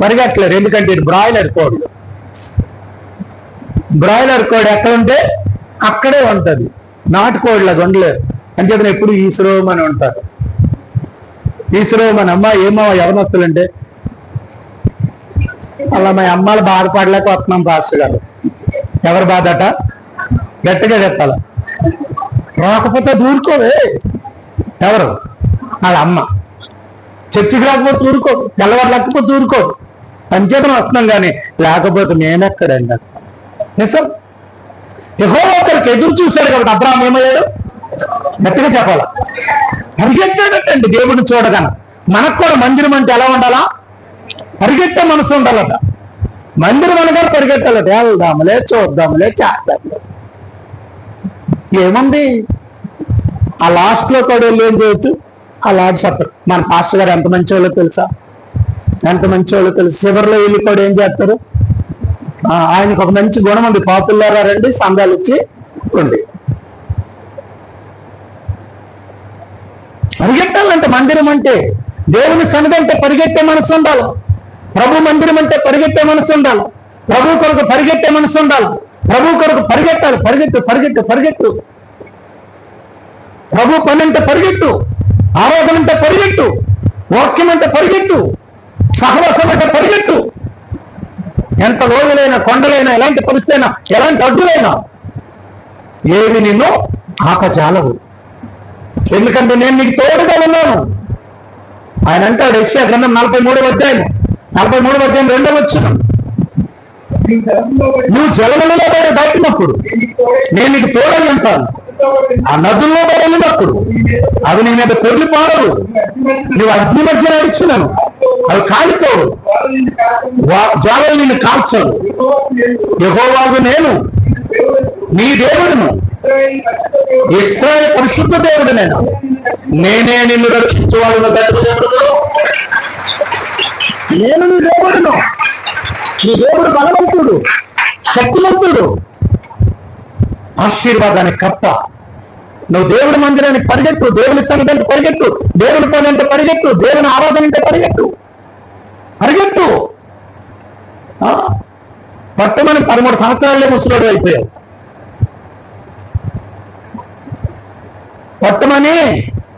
పరిగెట్టలేరు. ఎందుకంటే ఇది బ్రాయిలర్ కోడి. బ్రాయిలర్ కోడి ఎక్కడుంటే అక్కడే ఉంటుంది. నాటుకోడిలాగా ఉండలేరు. అని చెప్పిన ఎప్పుడు ఈశ్వరమని ఉంటారు. ఈశ్వరమని అమ్మ ఏమో ఎవరినొస్తులంటే అలా మా అమ్మాలు బాధపడలేక వస్తున్నాం పాస్టర్ గారు. ఎవరు బాధట? గట్టిగా చెప్పాల. రాకపోతే దూరుకోవే. ఎవరు? వాళ్ళ అమ్మ. చర్చికి రాకపోతే దూరుకోదు, తెల్లవారు లేకపోతే దూరుకోదు. పంచేతం వస్తున్నాం కానీ లేకపోతే నేనెక్కడండి. నిజం. యెహోవా ఒకరికి ఎదురు చూశాడు కాబట్టి అబ్రహాం ఏమయ్యాడు? గట్టిగా చెప్పాల. పరిగెట్టాడటండి దేవుడిని చూడగానే. మనకు కూడా మందిరం అంటే ఎలా ఉండాలా? పరిగెట్టే మనసు ఉండాలట. మందిరం అనగానే పరిగెట్టాలట. వెళ్దాములే, చూద్దాములే, చేద్దాములే. ఏముంది? ఆ లాస్ట్ లో కూడా వెళ్ళి ఏం చేయొచ్చు? ఆ లాడ్ సప్పర్. మన పాస్టర్ గారు ఎంత మంచి వాళ్ళో తెలుసా? ఎంత మంచి వాళ్ళో తెలుసు. చివరిలో వెళ్ళి కూడా ఏం చేస్తారు? ఆయనకు ఒక మంచి గుణం ఉంది. పాపుల్లారా రండి, సందాలు ఇచ్చి ఉండి. పరిగెట్టాలంటే మందిరం అంటే, దేవుని సన్నిధి అంటే పరిగెట్టే మనసు ఉండాలి. ప్రభు మందిరం అంటే పరిగెట్టే మనసు ఉండాలి. ప్రభు కొరకు పరిగెట్టే మనసు ఉండాలి. ప్రభు కొరకు పరిగెట్టాలి. పరిగెట్టు, పరిగెట్టు, పరిగెట్టు. ప్రభు పని అంటే పరిగెట్టు. ఆరాధన అంటే పరిగెట్టు. వాక్యం అంటే పరిగెట్టు. సహవాసం అంటే పరిగెట్టు. ఎంత లోయలైనా, కొండలైనా, ఎలాంటి పరిస్థితి అయినా, ఎలాంటి అడ్డులైనా ఏవి నిన్ను ఆపజాలవు, ఎందుకంటే నేను నీకు తోడుగా ఉన్నాను. ఆయన అంటాడు యెషయా గ్రంథం 43వ అధ్యాయం 2వ వచనం, నువ్వు జలములలో దాటినప్పుడు నేను నీకు తోడై ఉంటాను, ఆ నదుల్లో వెళ్ళినప్పుడు అవి నీ మీద పొర్లి పారవు, నువ్వు అగ్ని మధ్య నడిచినను అవి కాలిపోవు, జ్వాలలు నిన్ను కాల్చవు. యెహోవాకు నేను నీ దేవుడును, ఇశ్రాయేలు పరిశుద్ధ దేవుడు నేనే నిన్ను రక్షించేవాడు. నేను నీ దేవుడును, నీ దేవుడు బలవంతుడు, శక్తివంతుడు, ఆశీర్వాదానికి కర్త. నువ్వు దేవుడి మందిరానికి పరిగెట్టు, దేవుని సన్నిధికి పరిగెట్టు, దేవుని పని అంటే పరిగెట్టు, దేవుని ఆరాధన అంటే పరిగెట్టు. పట్టమని 13 సంవత్సరాలే ముసలాడు అయిపోయావు. పట్టమని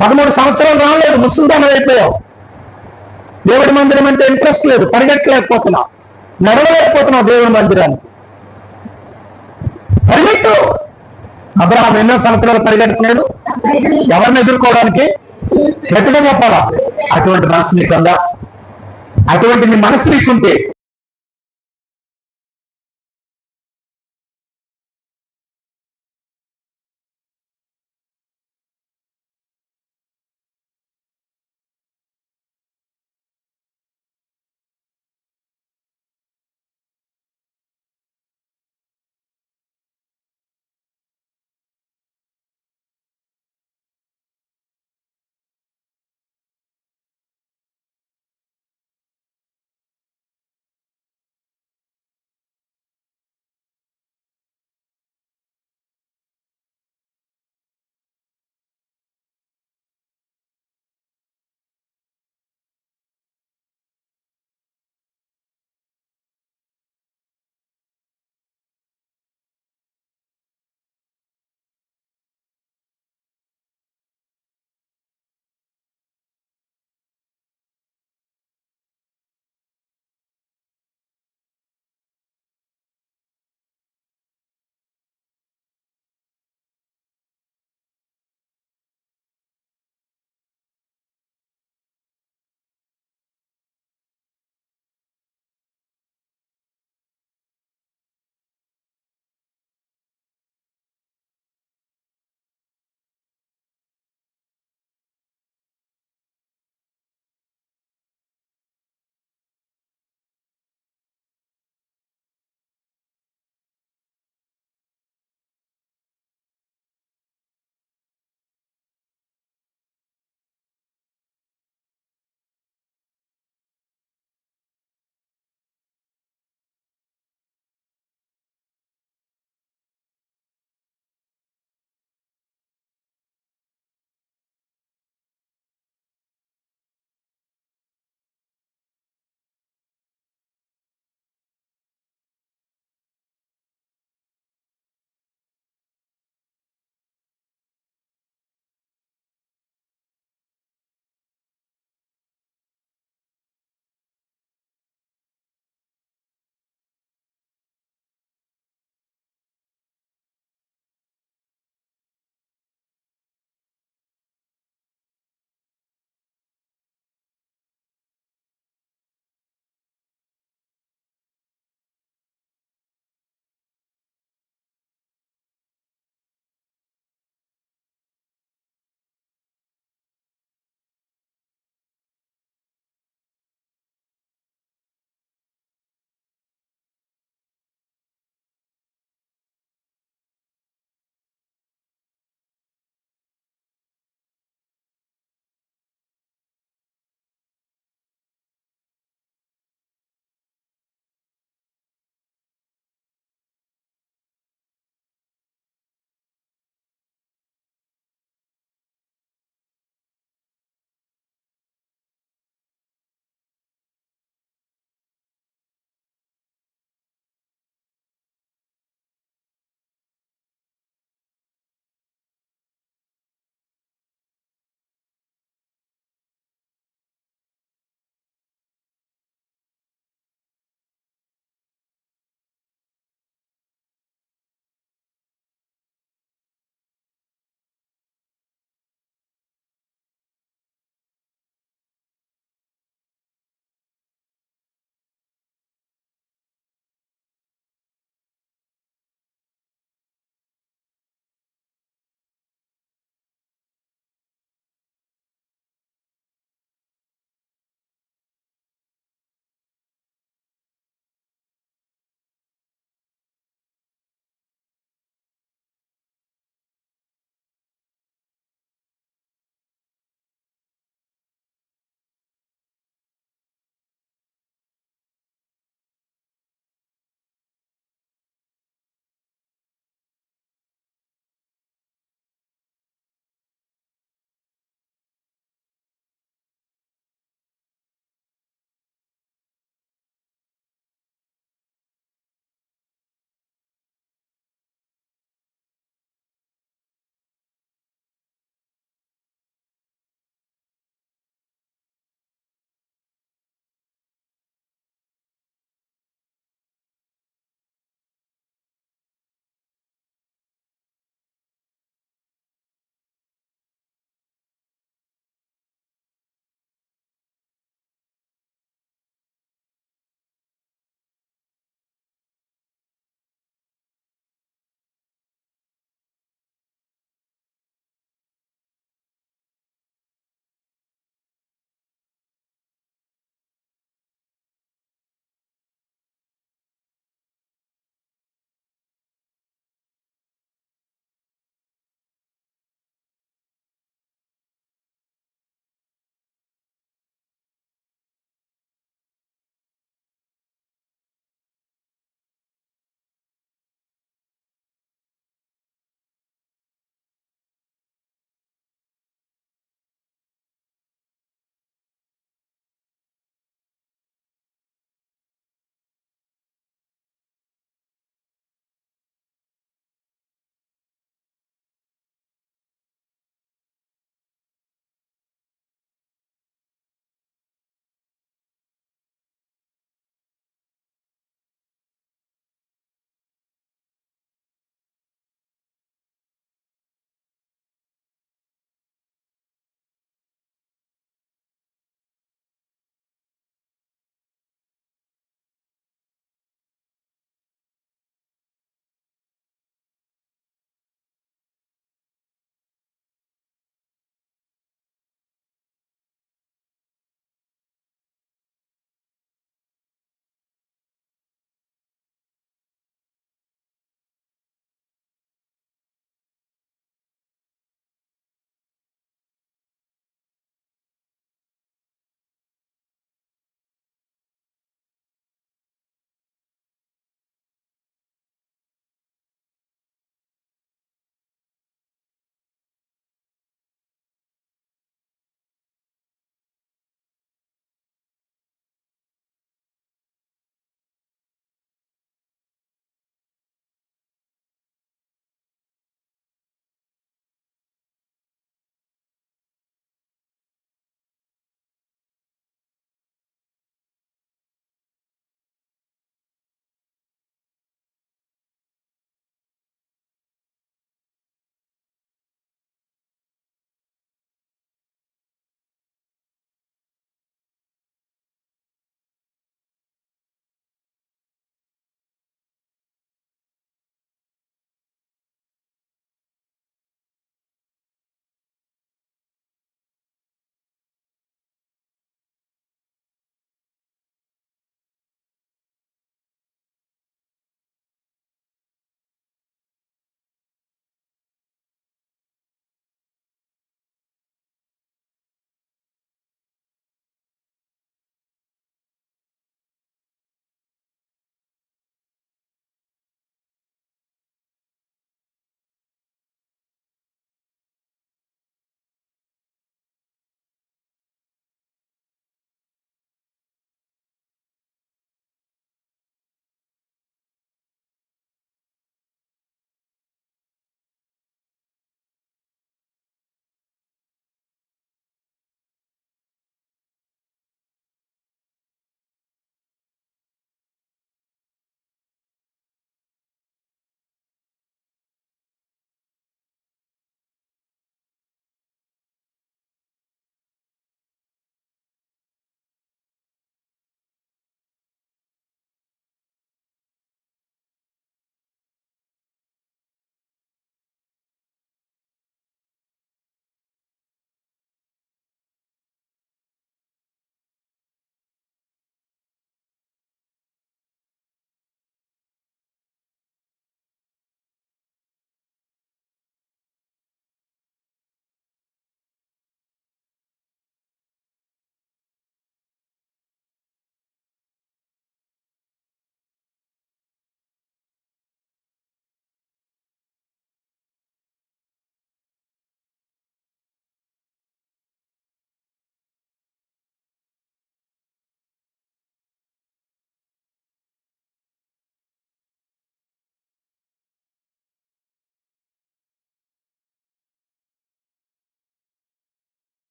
13 సంవత్సరాలు రాలేదు, ముసలిదానం అయిపోయావు. దేవుడి మందిరం అంటే ఇంట్రెస్ట్ లేదు, పరిగెట్టలేకపోతున్నావు, నడవలేకపోతున్నావు దేవుని మందిరానికి. పరిగెట్టు. అబ్రహాం ఎన్నో సంవత్సరాలు పరిగెడుతున్నాడు ఎవరిని ఎదుర్కోవడానికి? గట్టిగా చెప్పాలా? అటువంటి మనసు నీకుందా? అటువంటి నీ మనసు నీకుంటే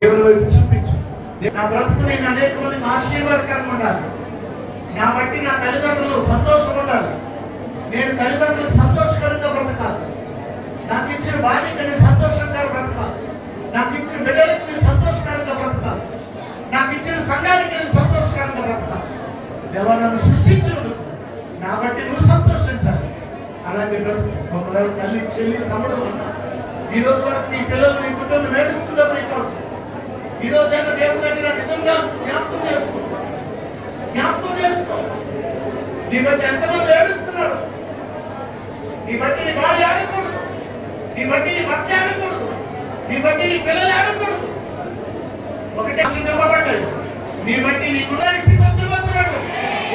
దేవుని వైపు చూపించు. నా బ్రతుకు నేను అనేక మందికి ఆశీర్వాదకరంగా ఉండాలి. నా బట్టి నా తల్లిదండ్రులు సంతోషంగా ఉండాలి. నేను తల్లిదండ్రులకు సంతోషకరంగా బ్రతకాలి. నాకు ఇచ్చిన బాధ్యత నేను సంతోషంగా బ్రతకాలి. నాకు ఇచ్చిన బిడ్డలకు నేను సంతోషకరంగా బ్రతకాలి. నాకు ఇచ్చిన సంఘానికి నేను సంతోషకరంగా బ్రతకాలి. దేవా నన్ను సృష్టించును, నా బట్టి నువ్వు సంతోషించాలి. అలాగే బ్రతుకు. ఒకవేళ తల్లి, చెల్లి, తమ్ముడు అన్నా ఈ రోజు వరకు నీ పిల్లలు, నీ కుటుంబం వేడుస్తుందో నీకు ఈ రోజైనా దేవుడి దగ్గర నిజంగా జ్ఞాపకం చేసుకో. జ్ఞాపకం చేసుకో. నీ బట్టి ఎంతమంది ఏడుస్తున్నారు. నీ బట్టి నీ భార్య ఆడకూడదు. నీ బట్టి నీ భర్త ఆడకూడదు. నీ బట్టి నీ పిల్లలు ఆడకూడదు. ఒకటే నిలబడ్డాడు. నీ బట్టి నీ కుటుంబానికి వచ్చిపోతున్నాడు.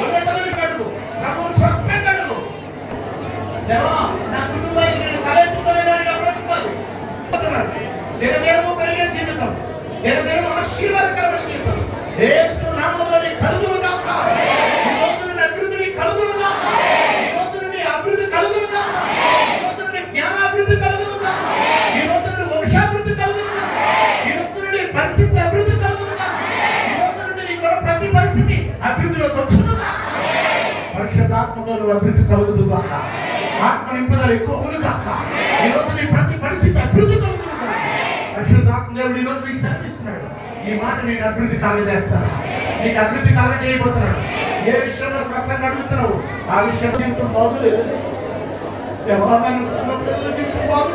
ఉన్నతమైన కడుగు నాకు స్వస్థంగా కడుగు. దేవా నా కుటుంబానికి నేను తలెత్తుకోలేదానిగా బ్రతకాలి. దినదినము పెరిగే జీవితం, దినదినము ఆశీర్వాదకరమైన జీవితం యేసు నామములో కలుగును గాక. ఈ రోజు నుండి అభివృద్ధి కలుగును గాక. ఈ రోజు నుండి అభివృద్ధి కలుగును గాక. ఈ రోజు నుండి జ్ఞానాభివృద్ధి కలుగును గాక. ఈ రోజు నుండి వంశాభివృద్ధి కలుగును గాక. ఈ రోజు నుండి పరిస్థితి అభివృద్ధి కలుగును గాక. ఈ రోజు నుండి నీ ప్రతి పరిస్థితి అభివృద్ధిలోకి వచ్చును గాక. పరిశుద్ధాత్మతో అభివృద్ధి కలుగును గాక. ఆత్మ నింపుదల ఎక్కువను గాక. ఈ రోజు నీ ప్రతి పరిస్థితి అభివృద్ధి కలుగును గాక. పరిశుద్ధాత్మ దేవుడు ఈ రోజు నీకు సెలవిస్తున్నాడు. ఈ మాట నేను అభివృద్ధి కలగజేస్తాను. నీకు అభివృద్ధి కలగజేయబోతున్నాడు. ఏ విషయంలో స్వచ్ఛంగా అడుగుతున్నావు ఆ విషయంలో జీవితం బాగులేదు. జీవితం బాగు